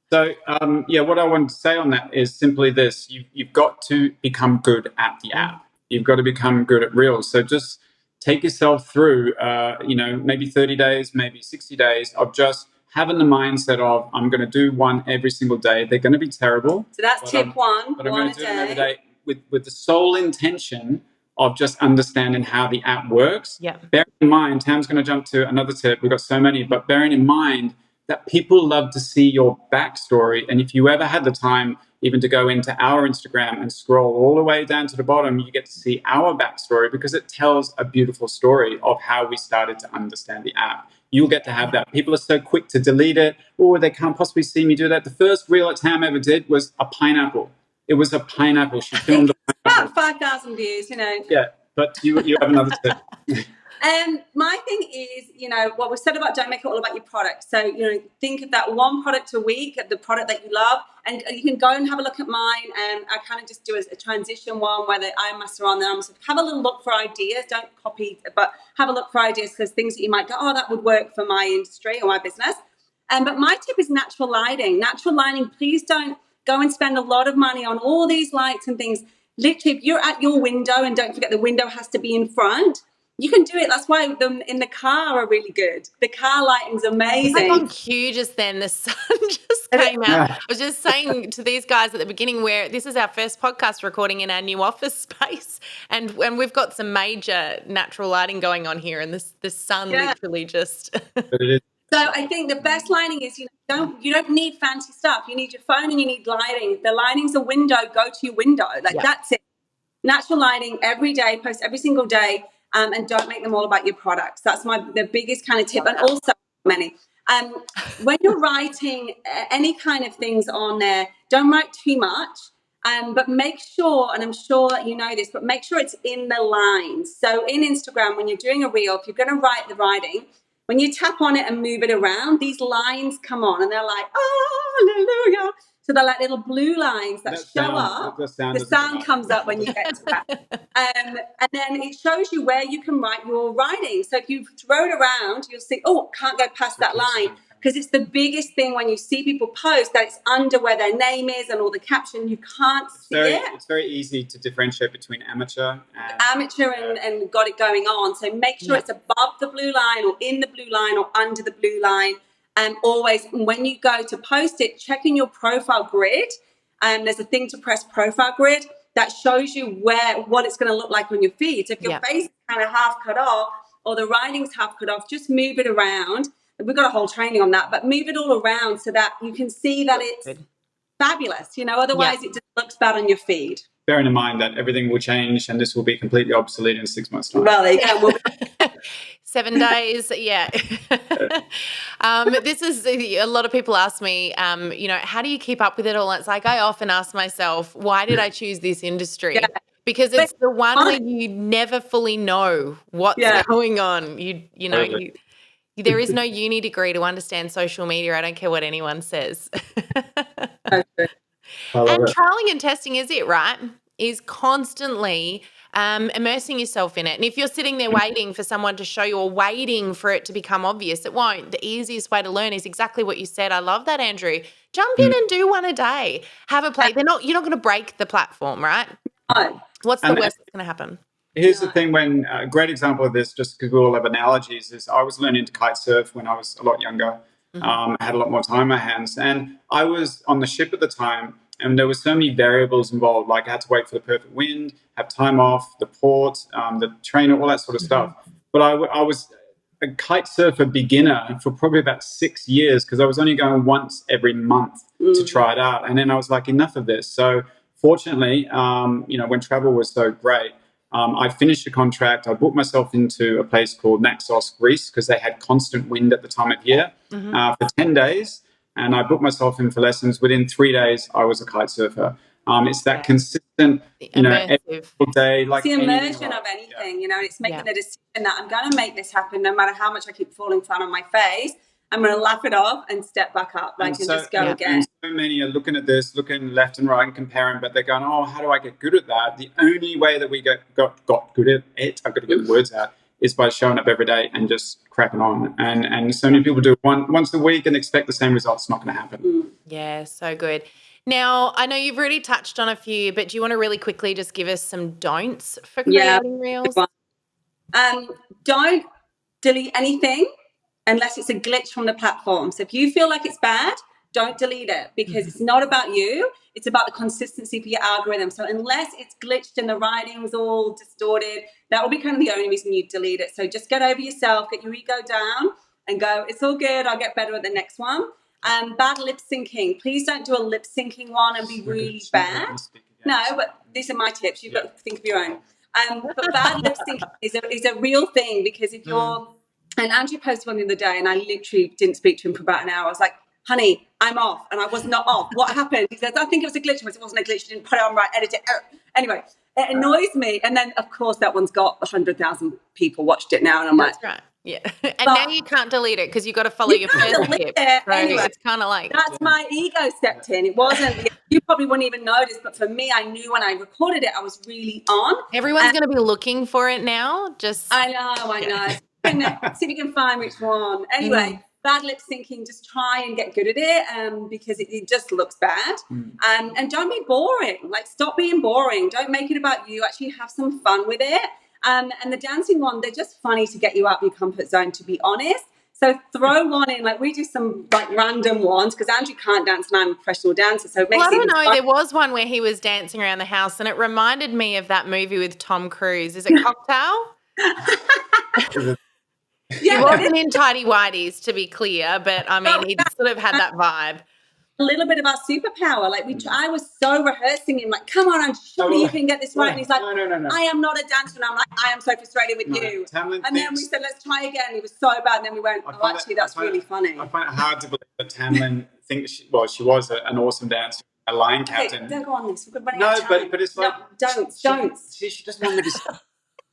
So, what I wanted to say on that is simply this. You've got to become good at the app. You've got to become good at reels. So just take yourself through, maybe 30 days, maybe 60 days of just having the mindset of, I'm going to do one every single day. They're going to be terrible. So that's tip one. But I'm going to do them every day with the sole intention of just understanding how the app works. Yeah. Bear in mind, Tam's going to jump to another tip. We've got so many, but bearing in mind that people love to see your backstory. And if you ever had the time even to go into our Instagram and scroll all the way down to the bottom, you get to see our backstory because it tells a beautiful story of how we started to understand the app. You'll get to have that. People are so quick to delete it. Oh, they can't possibly see me do that. The first reel that Tam ever did was a pineapple. It was a pineapple. She filmed a pineapple. About 5,000 views, Yeah, but you have another tip. My thing is, what we said about don't make it all about your product. So, think of that one product a week, the product that you love, and you can go and have a look at mine. And I kind of just do a transition one where the eye masks are on there. So have a little look for ideas. Don't copy, but have a look for ideas, because things that you might go, oh, that would work for my industry or my business. But my tip is natural lighting. Natural lighting, please don't go and spend a lot of money on all these lights and things. Literally, if you're at your window, and don't forget the window has to be in front, you can do it. That's why them in the car are really good. The car lighting's amazing. Like on cue just then, the sun just came out. I was just saying to these guys at the beginning, where this is our first podcast recording in our new office space, and we've got some major natural lighting going on here, and the sun literally just. So I think the best lighting is, you don't need fancy stuff. You need your phone and you need lighting. The lighting's a window. Go to your window. That's it. Natural lighting every day. Post every single day. And don't make them all about your products. That's the biggest kind of tip. And also many. When you're writing any kind of things on there, don't write too much. But make sure, and I'm sure that you know this, but make sure it's in the lines. So in Instagram, when you're doing a reel, if you're going to write the writing, when you tap on it and move it around, these lines come on and they're like, hallelujah. So they're like little blue lines that show up. The sound comes up when you get to that. And then it shows you where you can write your writing. So if you throw it around, you'll see, can't go past that line. Because it's the biggest thing when you see people post that it's under where their name is and all the caption. You can't see it. It's very easy to differentiate between amateur and got it going on. So make sure it's above the blue line or in the blue line or under the blue line. And always, when you go to post it, check in your profile grid. There's a thing to press profile grid that shows you what it's going to look like on your feed. So if your face is kind of half cut off or the writing's half cut off, just move it around. We've got a whole training on that, but move it all around so that you can see that it's fabulous. Otherwise it just looks bad on your feed. Bearing in mind that everything will change and this will be completely obsolete in 6 months' time. Well, there you go. 7 days, this is a lot of people ask me, how do you keep up with it all? It's like I often ask myself, why did I choose this industry? Yeah. Because it's the one where you never fully know what's going on. There is no uni degree to understand social media. I don't care what anyone says. And trialing and testing is it, right? Is constantly immersing yourself in it. And if you're sitting there waiting for someone to show you or waiting for it to become obvious, it won't. The easiest way to learn is exactly what you said. I love that, Andrew. Jump in and do one a day. Have a play. You're not going to break the platform, right? No. What's the worst that's going to happen? Here's the thing, when a great example of this, just because we all have analogies, is I was learning to kite surf when I was a lot younger. I had a lot more time on my hands. And I was on the ship at the time, and there were so many variables involved. Like I had to wait for the perfect wind, have time off, the port, the trainer, all that sort of stuff. But I was a kite surfer beginner for probably about 6 years because I was only going once every month to try it out. And then I was like, enough of this. So fortunately, when travel was so great, I finished the contract. I booked myself into a place called Naxos, Greece, because they had constant wind at the time of year for 10 days. and I booked myself in for lessons. Within 3 days, I was a kite surfer. It's that consistent, every single day. Like it's the immersion of anything, it's making the decision that I'm going to make this happen no matter how much I keep falling flat on my face. I'm going to laugh it off and step back up, and just go again. And so many are looking at this, looking left and right and comparing, but they're going, oh, how do I get good at that? The only way that we got good at it, I've got to get the words out, is by showing up every day and just cracking on. And so many people do it once a week and expect the same results. It's not going to happen. Yeah, so good. Now, I know you've already touched on a few, but do you want to really quickly just give us some don'ts for creating reels? Don't delete anything unless it's a glitch from the platform. So if you feel like it's bad, don't delete it, because it's not about you. It's about the consistency for your algorithm. So unless it's glitched and the writing's all distorted, that will be kind of the only reason you delete it. So just get over yourself, get your ego down and go, it's all good, I'll get better at the next one. Bad lip syncing. Please don't do a lip syncing one and be really bad. No, but these are my tips. You've got to think of your own. But bad lip syncing is a real thing, because if you're... And Andrew posted one the other day, and I literally didn't speak to him for about an hour. I was like, honey, I'm off. And I was not off. What happened? He says, I think it was a glitch. It wasn't a glitch. You didn't put it on right, edit it. Anyway, it annoys me. And then, of course, that one's got 100,000 people watched it now. And I'm That's right. Yeah. And now you can't delete it because you've got to follow your first tip. So anyway, it's kind of like... That's my ego stepped in. It wasn't... You probably wouldn't even notice. But for me, I knew when I recorded it, I was really on. Everyone's going to be looking for it now. I know. See if you can find which one. Anyway, bad lip syncing, just try and get good at it, because it just looks bad. And don't be boring. Like, stop being boring. Don't make it about you. Actually have some fun with it. And the dancing one, they're just funny to get you out of your comfort zone, to be honest. So throw one in. Like, we do some like random ones, because Andrew can't dance and I'm a professional dancer. So it makes I don't know. There was one where he was dancing around the house, and it reminded me of that movie with Tom Cruise. Is it Cocktail? He wasn't in tidy whities, to be clear, but I mean, he sort of had that vibe. A little bit about superpower. Like, I was so rehearsing him, like, come on, I'm sure you can get this right. And he's like, no. I am not a dancer. And I'm like, I am so frustrated with you. Tamlyn and then we said, let's try again. He was so bad. And then we went, that's really funny. I find it hard to believe that Tamlyn thinks she was an awesome dancer, a line captain. Don't go on this. We're running out of time. But it's like... No, don't. She doesn't want me to...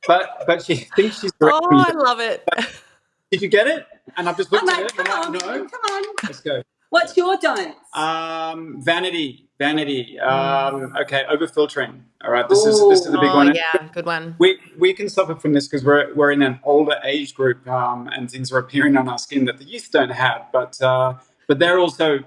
But she thinks she's great. Oh, I love it. Did you get it? And I've just looked at it. Come on. Let's go. What's your don'ts? Vanity. Okay, over-filtering. All right, this is the big one. Yeah, good one. We can suffer from this because we're in an older age group, and things are appearing on our skin that the youth don't have. But they're also,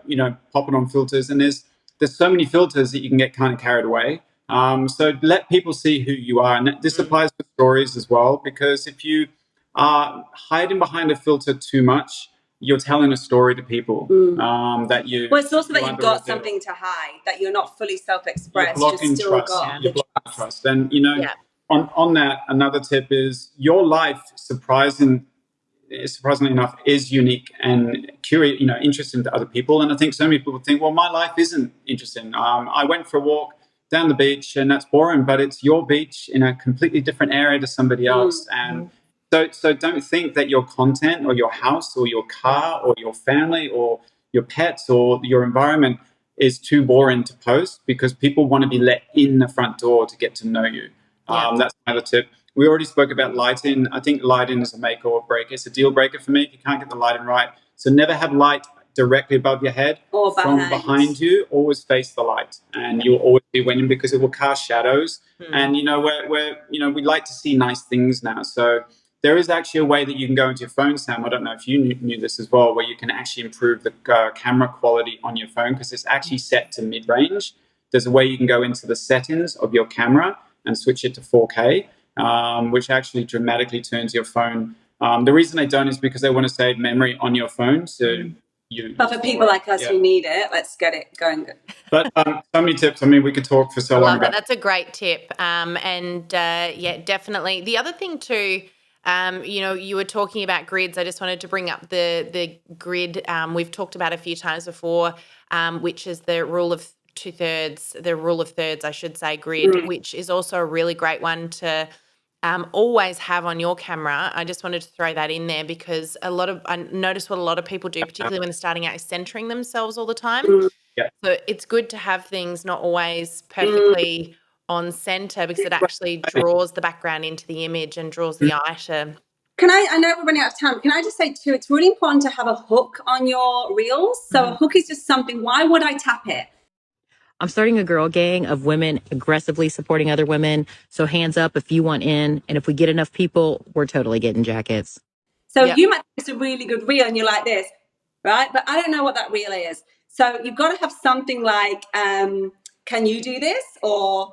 popping on filters, and there's so many filters that you can get kind of carried away. So let people see who you are, and this applies to stories as well, because if you are hiding behind a filter too much, you're telling a story to people that you... Well, it's also that you've got something to hide, that you're not fully self-expressed. You're blocking trust. You're blocking trust. And, on that, another tip is your life, surprisingly enough, is unique and curious, interesting to other people. And I think so many people think, well, my life isn't interesting. I went for a walk down the beach and that's boring, but it's your beach in a completely different area to somebody else. And so don't think that your content or your house or your car or your family or your pets or your environment is too boring to post, because people want to be let in the front door to get to know you. That's another tip. We already spoke about lighting. I think lighting is a make or break. It's a deal breaker for me if you can't get the lighting right. So never have light directly above your head or from behind you. Always face the light, and you'll always be winning, because it will cast shadows. And we like to see nice things now. So there is actually a way that you can go into your phone, Sam. I don't know if you knew this as well, where you can actually improve the camera quality on your phone, because it's actually set to mid-range. There's a way you can go into the settings of your camera and switch it to 4K, which actually dramatically turns your phone. The reason they don't is because they want to save memory on your phone. But for people like us who need it, let's get it going. But so many tips. I mean, we could talk for so long. That's a great tip. Definitely. The other thing too, you were talking about grids. I just wanted to bring up the grid. We've talked about a few times before, which is the rule of thirds, I should say, grid, which is also a really great one to always have on your camera. I just wanted to throw that in there because I notice what a lot of people do, particularly when they're starting out, is centering themselves all the time. Yeah. So it's good to have things not always Mm. perfectly on center because it actually draws the background into the image and draws the eye to. I know we're running out of time. Can I just say too, it's really important to have a hook on your reels. So a hook is just something, why would I tap it? I'm starting a girl gang of women aggressively supporting other women. So hands up if you want in. And if we get enough people, we're totally getting jackets. So Yep. you might think it's a really good reel and you're like this, right? But I don't know what that reel is. So you've got to have something like, can you do this? Or,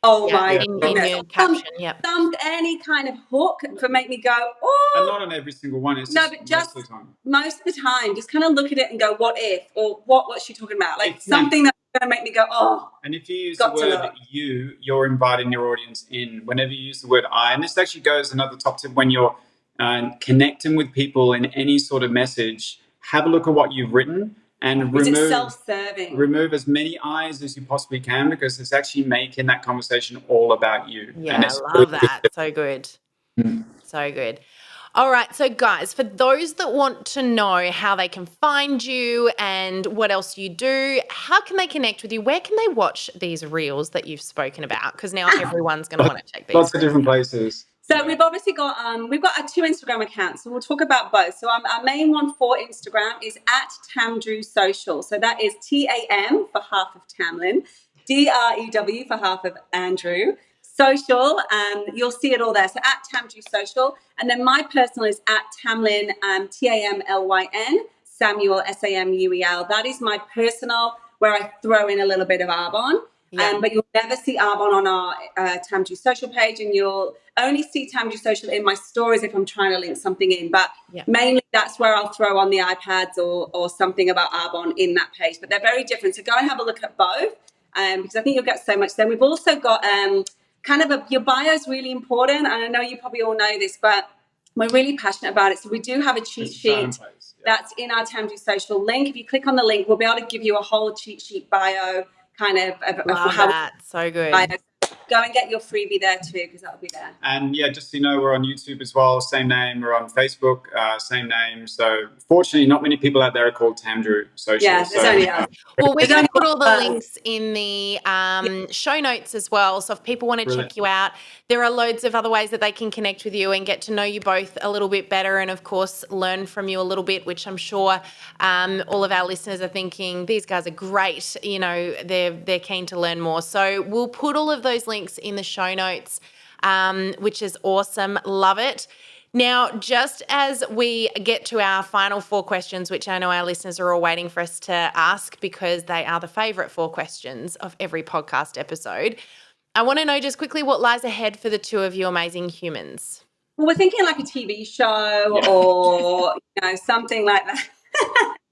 oh my in goodness. your caption, yep. Any kind of hook for make me go, And oh. not on every single one. It's No, just but just most of the time. most of the time, just kind of look at it and go, what if? Or what's she talking about? Like Yeah. something that's going to make me go, oh. And if you use the Got to word look. you're inviting your audience in. Whenever you use the word I, and this actually goes another top tip when you're connecting with people in any sort of message, have a look at what you've written and Is it self-serving? remove as many I's as you possibly can because it's actually making that conversation all about you. Yeah, I love that. So good. So good. All right. So, guys, for those that want to know how they can find you and what else you do, how can they connect with you? Where can they watch these reels that you've spoken about? Because now everyone's going to want to check these. Lots of different places. So we've obviously got our 2 Instagram accounts, so we'll talk about both. So our main one for Instagram is at Tamdrew Social. So that is TAM for half of Tamlyn, DREW for half of Andrew. Social, you'll see it all there. So at Tamdrew Social, and then my personal is at Tamlyn, TAMLYN, Samuel SAMUEL. That is my personal, where I throw in a little bit of Arbonne. Yeah. But you'll never see Arbonne on our Tamdrew Social page, and you'll only see Tamdrew Social in my stories if I'm trying to link something in. But mainly that's where I'll throw on the iPads or something about Arbonne in that page. But they're very different. So go and have a look at both because I think you'll get so much there. We've also got your bio is really important. And I know you probably all know this, but we're really passionate about it. So we do have a cheat sheet that's in our Tamdrew Social link. If you click on the link, we'll be able to give you a whole cheat sheet bio kind of Love how that. So good. Go and get your freebie there too, because that'll be there. And yeah, just so you know, we're on YouTube as well, same name. We're on Facebook, same name. So fortunately, not many people out there are called Tamdrew Social. Yeah, there's only us. Well, we're going to put all the links in the show notes as well. So if people want to check you out, there are loads of other ways that they can connect with you and get to know you both a little bit better and, of course, learn from you a little bit, which I'm sure all of our listeners are thinking, these guys are great. You know, they're keen to learn more. So we'll put all of those links in the show notes, which is awesome. Love it. Now, just as we get to our final 4 questions, which I know our listeners are all waiting for us to ask because they are the favourite 4 questions of every podcast episode, I want to know just quickly what lies ahead for the 2 of you amazing humans. Well, we're thinking like a TV show or something like that.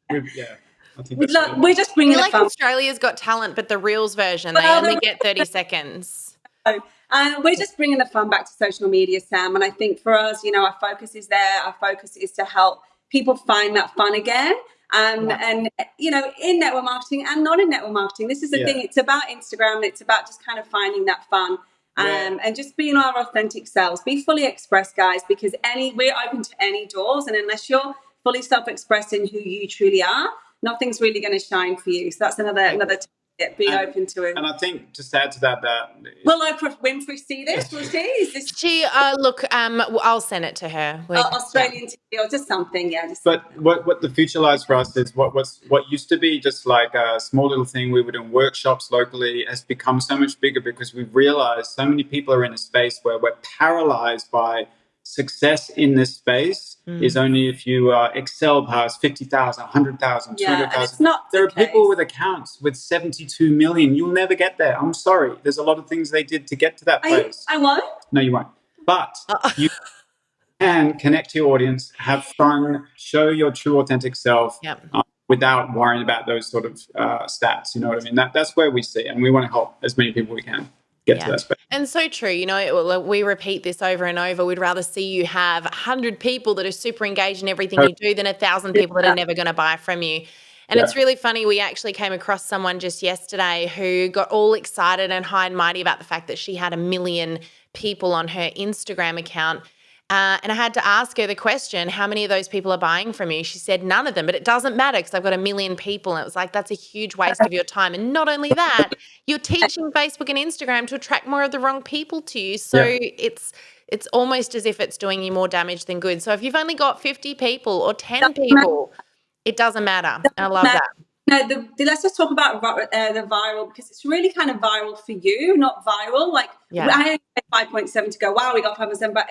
I think we're just bringing like Australia's Got Talent, but the Reels version. They only get 30 seconds. We're just bringing the fun back to social media, Sam. And I think for us, our focus is there. Our focus is to help people find that fun again. And, in network marketing and not in network marketing. This is the thing. It's about Instagram. It's about just kind of finding that fun and just being our authentic selves. Be fully expressed, guys, because we're open to any doors. And unless you're fully self-expressed in who you truly are, nothing's really going to shine for you. So that's another tip. Be open to it. And I think just to add to that, will Oprah Winfrey see this? Will she? Is this? She look. I'll send it to her. Australian TV or just something, But what the future lies for us is what used to be just like a small little thing we were doing workshops locally has become so much bigger because we've realized so many people are in a space where we're paralyzed by success in this space is only if you excel past 50,000, 100,000, 200,000. There are people with accounts with 72 million. You'll never get there. I'm sorry. There's a lot of things they did to get to that place. I won't. No, you won't. But you can connect to your audience, have fun, show your true authentic self without worrying about those sort of stats. You know what I mean? That's where we see it, and we want to help as many people we can get to that space. And so true. We repeat this over and over. We'd rather see you have 100 people that are super engaged in everything you do than 1,000 people that are never going to buy from you. And it's really funny. We actually came across someone just yesterday who got all excited and high and mighty about the fact that she had 1 million people on her Instagram account. And I had to ask her the question, how many of those people are buying from you? She said none of them, but it doesn't matter because I've got 1 million people. And it was like, that's a huge waste of your time. And not only that, you're teaching Facebook and Instagram to attract more of the wrong people to you. So it's almost as if it's doing you more damage than good. So if you've only got 50 people or 10 people, it doesn't matter. I love that. No, let's just talk about the viral, because it's really kind of viral for you, not viral. Like, I only paid 5.7 to go, wow, we got 5.7, but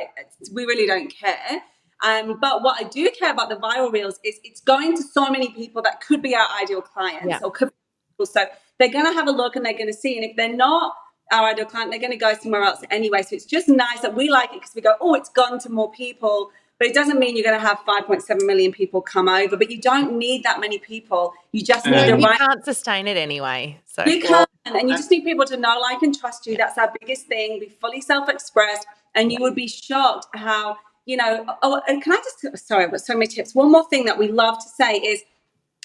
we really don't care. But what I do care about the viral reels is it's going to so many people that could be our ideal clients or could be people. So they're going to have a look and they're going to see. And if they're not our ideal client, they're going to go somewhere else anyway. So it's just nice that we like it because we go, oh, it's gone to more people. But it doesn't mean you're going to have 5.7 million people come over. But you don't need that many people. You just need the right. You can't sustain it anyway. So you can't, and you just need people to know, like, and trust you. That's our biggest thing. Be fully self-expressed, and you would be shocked how, you know. Oh, and can I just? Sorry, I've got so many tips. One more thing that we love to say is,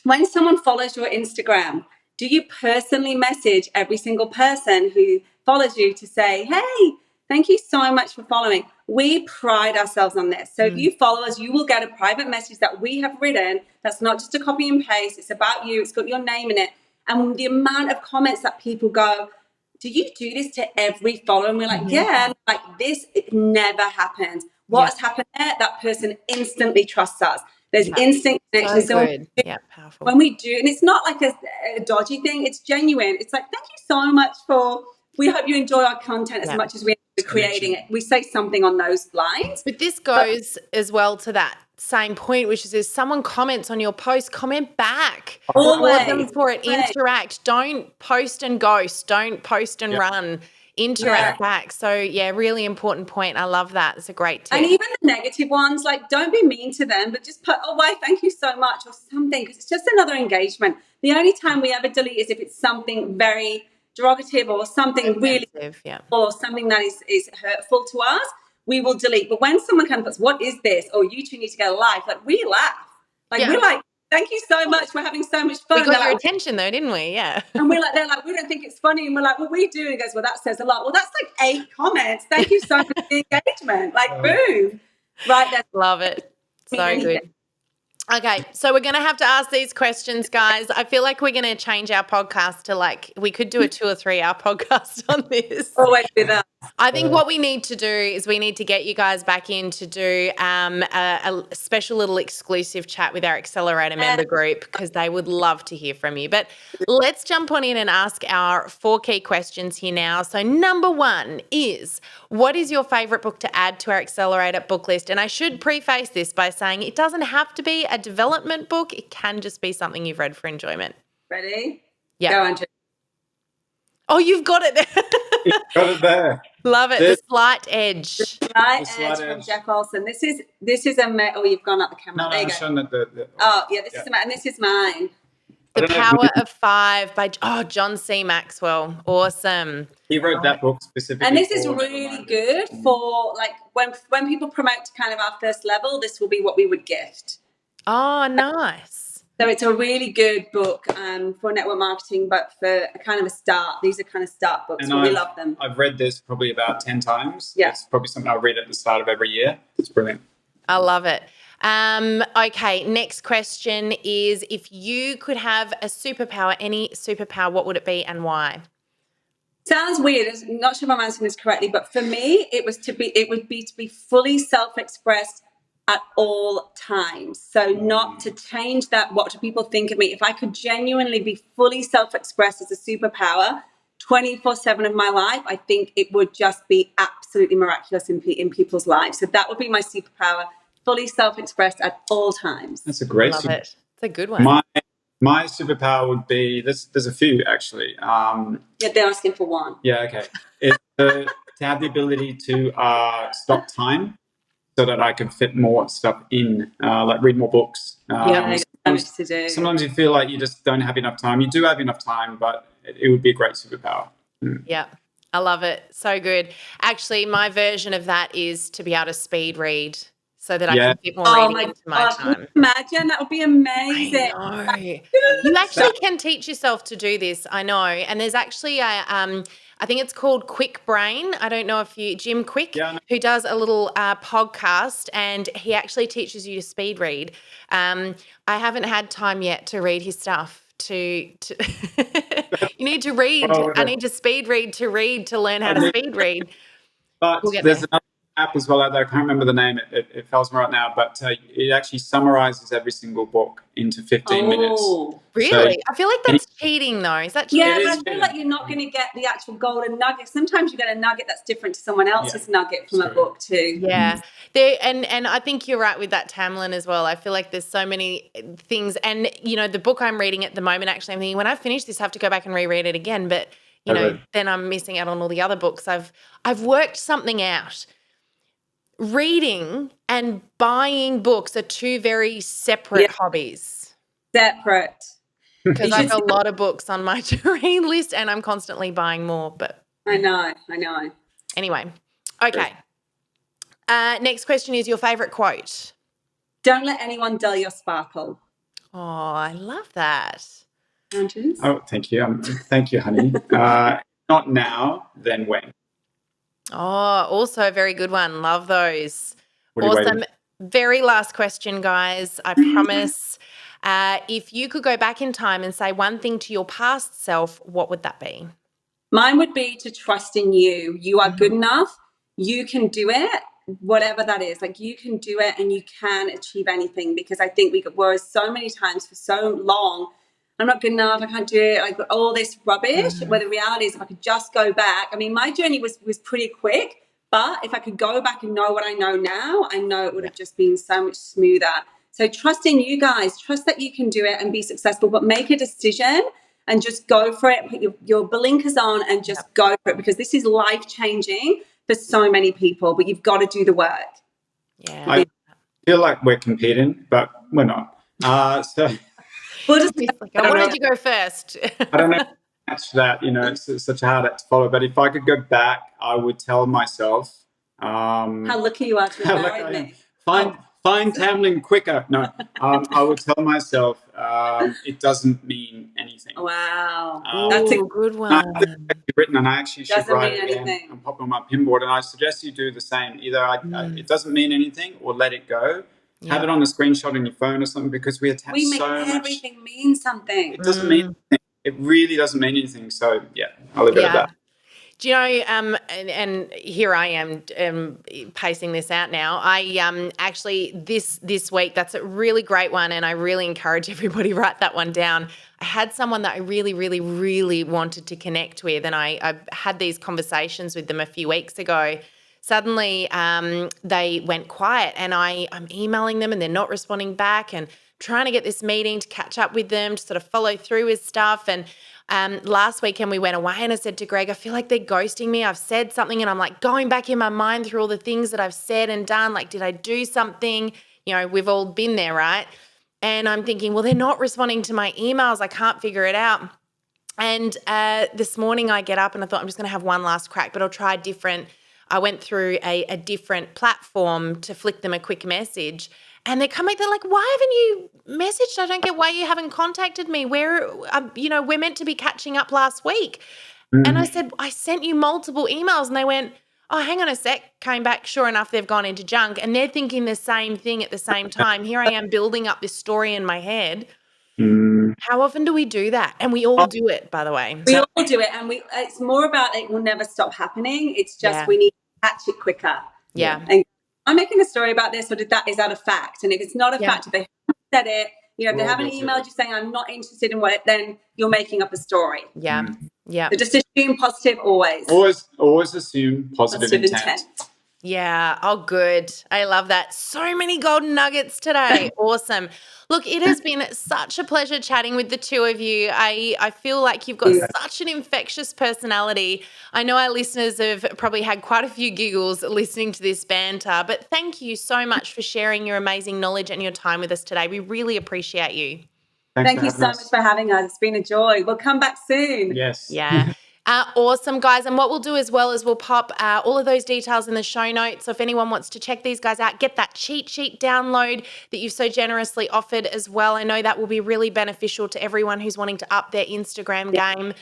when someone follows your Instagram, do you personally message every single person who follows you to say, hey, thank you so much for following? We pride ourselves on this. So if you follow us, you will get a private message that we have written. That's not just a copy and paste. It's about you. It's got your name in it. And the amount of comments that people go, do you do this to every follower? And we're like, yeah, like this, it never happens. What has happened there? That person instantly trusts us. There's instant connection. So good. Powerful. When we do, and it's not like a dodgy thing, it's genuine. It's like, thank you so much we hope you enjoy our content as much as we enjoy creating it. We say something on those lines. But this goes as well to that same point, which is if someone comments on your post, comment back. Reward them for it. Interact. Don't post and ghost. Don't post and run. Interact back. So really important point. I love that. It's a great tip. And even the negative ones, like, don't be mean to them, but just put, oh, why, thank you so much, or something, because it's just another engagement. The only time we ever delete is if it's something very derogative or something really, or something that is hurtful to us, we will delete. But when someone kind of puts, what is this? Or you two need to get a life, like, we laugh. Like, we're like, thank you so much. We're having so much fun. We got your attention though, didn't we? Yeah. And they're like, we don't think it's funny. And we're like, well, we do. And he goes, well, that says a lot. Well, that's like 8 comments. Thank you so much for the engagement. Like, boom. Right there. Love it. So good. Okay, so we're going to have to ask these questions, guys. I feel like we're going to change our podcast to we could do a 2 or 3 hour podcast on this. Always do that. I think what we need to do is we need to get you guys back in to do a special little exclusive chat with our Accelerator member group, because they would love to hear from you. But let's jump on in and ask our 4 key questions here now. So number 1 is, what is your favourite book to add to our Accelerator book list? And I should preface this by saying it doesn't have to be a development book. It can just be something you've read for enjoyment. Ready? Yeah. Go, Andrew. Oh, you've got it there. Got it there. Love it. The Slight Edge. The Slight Edge from Jeff Olson. This is oh, you've gone up the camera. No, there you I'm go. showing that This is and this is mine. The Power of 5 by John C. Maxwell. Awesome. He wrote that book specifically. And this is really good for, like, when people promote to kind of our first level, this will be what we would gift. Oh, nice. So it's a really good book for network marketing, but for a kind of a start. These are kind of start books, and we love them. I've read this probably about 10 times. Yeah. It's probably something I read at the start of every year. It's brilliant. I love it. Okay, next question is, if you could have a superpower, any superpower, what would it be and why? Sounds weird. I'm not sure if I'm answering this correctly, but for me, it would be to be fully self-expressed at all times. So not to change that, what do people think of me? If I could genuinely be fully self-expressed as a superpower 24/7 of my life, I think it would just be absolutely miraculous in people's lives. So that would be my superpower, fully self-expressed at all times. That's a great superpower. Love it. It's a good one. My superpower would be, there's a few actually. They're asking for one. Yeah, okay. It's to have the ability to stop time so that I can fit more stuff in, like read more books. Sometimes you feel like you just don't have enough time. You do have enough time, but it would be a great superpower. Yeah, I love it. So good. Actually, my version of that is to be able to speed read so that I Yeah. can fit more Oh reading my into my gosh, would time. you imagine? That would be amazing. I know. You actually can teach yourself to do this, I know. And there's actually a, I think it's called Quick Brain. I don't know if Jim Quick, Yeah, I know. who does a little podcast, and he actually teaches you to speed read. I haven't had time yet to read his stuff. You need to read. Well, I need to speed read to learn how to speed read. But We'll get there's there. another app as well out there. I can't remember the name. It fails me right now, but it actually summarizes every single book into 15 minutes. Really? I feel like that's cheating, though. Is that cheating? Yeah, It but I is feel cheating. like you're not going to get the actual golden nugget. Sometimes you get a nugget that's different to someone else's nugget from a True. book too. Yeah. And I think you're right with that, Tamlyn, as well. I feel like there's so many things. And, the book I'm reading at the moment, actually, I'm thinking when I finish this, I have to go back and reread it again. But, then I'm missing out on all the other books. I've worked something out. Reading and buying books are two very separate hobbies. Separate. Because I have a lot of books on my to-read list and I'm constantly buying more. But I know. anyway, okay. Next question is your favourite quote. Don't let anyone dull your sparkle. Oh, I love that. Andrews? Oh, thank you. Thank you, honey. Not now, then when? Oh, also a very good one. Love those. What are you Awesome. waiting? Very last question, guys. I promise. If you could go back in time and say one thing to your past self, what would that be? Mine would be to trust in you. You are good enough. You can do it, whatever that is. Like, you can do it and you can achieve anything, because I think we were so many times for so long, I'm not good enough, I can't do it, like all this rubbish, where the reality is if I could just go back. I mean, my journey was pretty quick, but if I could go back and know what I know now, I know it would have just been so much smoother. So trust in you guys, trust that you can do it and be successful, but make a decision and just go for it. Put your blinkers on and just go for it, because this is life-changing for so many people, but you've got to do the work. Yeah. I feel like we're competing, but we're not. So We'll just, I wanted you to go first. I don't know match that. It's such a hard act to follow. But if I could go back, I would tell myself, how lucky you are to have married me. Find Tamlyn quicker. No, I would tell myself it doesn't mean anything. Wow. That's a good one. I've written, and I actually should Doesn't write mean it again anything. and pop on my pinboard. And I suggest you do the same. Either it doesn't mean anything, or let it go. Have it on a screenshot on your phone or something, because we attach We make so much. everything mean something. It doesn't mean anything. It really doesn't mean anything. So yeah, I'll leave it at that. Do you know, and here I am pacing this out now. I actually this week, that's a really great one, and I really encourage everybody write that one down. I had someone that I really, really, really wanted to connect with, and I had these conversations with them a few weeks ago. Suddenly, they went quiet, and I'm emailing them, and they're not responding back, and trying to get this meeting to catch up with them, to sort of follow through with stuff. And last weekend we went away, and I said to Greg, I feel like they're ghosting me. I've said something, and I'm like going back in my mind through all the things that I've said and done. Like, did I do something? We've all been there, right? And I'm thinking, well, they're not responding to my emails. I can't figure it out. And this morning I get up and I thought I'm just going to have one last crack, but I'll try different. I went through a different platform to flick them a quick message, and they're coming. They're like, "Why haven't you messaged? I don't get why you haven't contacted me. We're meant to be catching up last week." And I said, "I sent you multiple emails," and they went, "Oh, hang on a sec." Came back. Sure enough, they've gone into junk, and they're thinking the same thing at the same time. Here I am building up this story in my head. How often do we do that? And we all do it, by the way. We all do it, and it's more about it will never stop happening. It's just we need to catch it quicker. Yeah. And I'm making a story about this, or is that a fact? And if it's not a fact, if they haven't said it, if they haven't emailed you saying I'm not interested in what, then you're making up a story. Yeah. Yeah. So just assume positive always. Always assume positive intent. Yeah. Oh, good. I love that. So many golden nuggets today. Awesome. Look, it has been such a pleasure chatting with the two of you. I feel like you've got such an infectious personality. I know our listeners have probably had quite a few giggles listening to this banter, but thank you so much for sharing your amazing knowledge and your time with us today. We really appreciate you. Thank you so much for having us. It's been a joy. We'll come back soon. Yes. Yeah. Awesome, guys. And what we'll do as well is we'll pop all of those details in the show notes. So if anyone wants to check these guys out, get that cheat sheet download that you've so generously offered as well. I know that will be really beneficial to everyone who's wanting to up their Instagram game.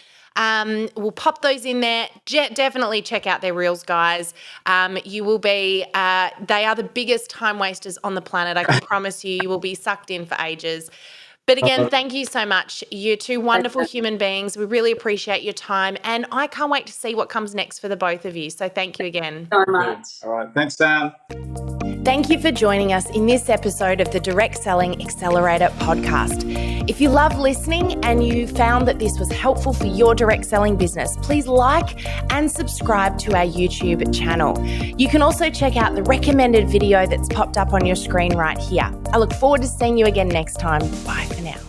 We'll pop those in there. Definitely check out their reels, guys. You will be, they are the biggest time wasters on the planet. I can promise you, you will be sucked in for ages. But again, thank you so much. You're two wonderful human beings. We really appreciate your time. And I can't wait to see what comes next for the both of you. So thank you again. So much. All right. Thanks, Sam. Thank you for joining us in this episode of the Direct Selling Accelerator podcast. If you love listening and you found that this was helpful for your direct selling business, please like and subscribe to our YouTube channel. You can also check out the recommended video that's popped up on your screen right here. I look forward to seeing you again next time. Bye for now.